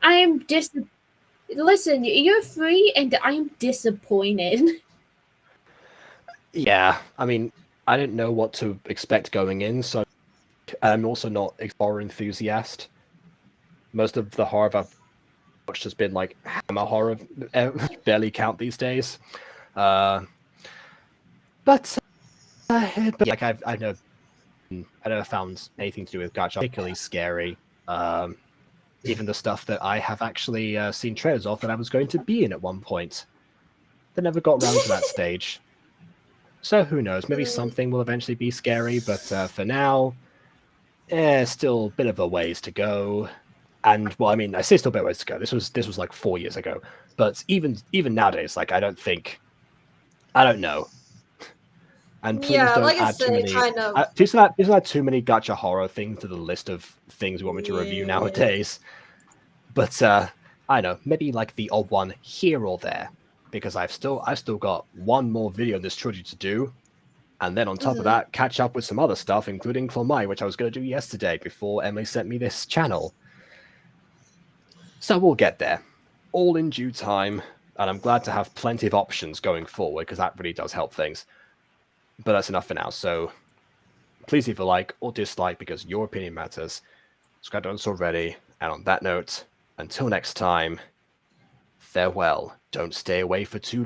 I am Listen, you're free, and I'm disappointed. Yeah, I mean, I didn't know what to expect going in, so I'm also not a horror enthusiast. Most of the horror I've watched has been like hammer horror, barely count these days. But yeah, like I never found anything to do with Gacha particularly scary. Even the stuff that I have actually seen trailers of that I was going to be in at one point. They never got around to that stage. So who knows? Maybe something will eventually be scary, but for now, still a bit of a ways to go. And well, I mean, I say still a bit of ways to go. This was like 4 years ago. But even nowadays, like I don't know. And please don't like add too many. kind of. Please don't add too many gacha horror things to the list of things we want me to review nowadays. But I know, maybe like the odd one here or there, because I've still got one more video in this trilogy to do, and then on top of that, catch up with some other stuff, including Clomai, which I was going to do yesterday before Emily sent me this channel. So we'll get there, all in due time, and I'm glad to have plenty of options going forward because that really does help things. But that's enough for now. So please leave a like or dislike because your opinion matters. Subscribe to us already. And on that note, until next time, farewell. Don't stay away for too long.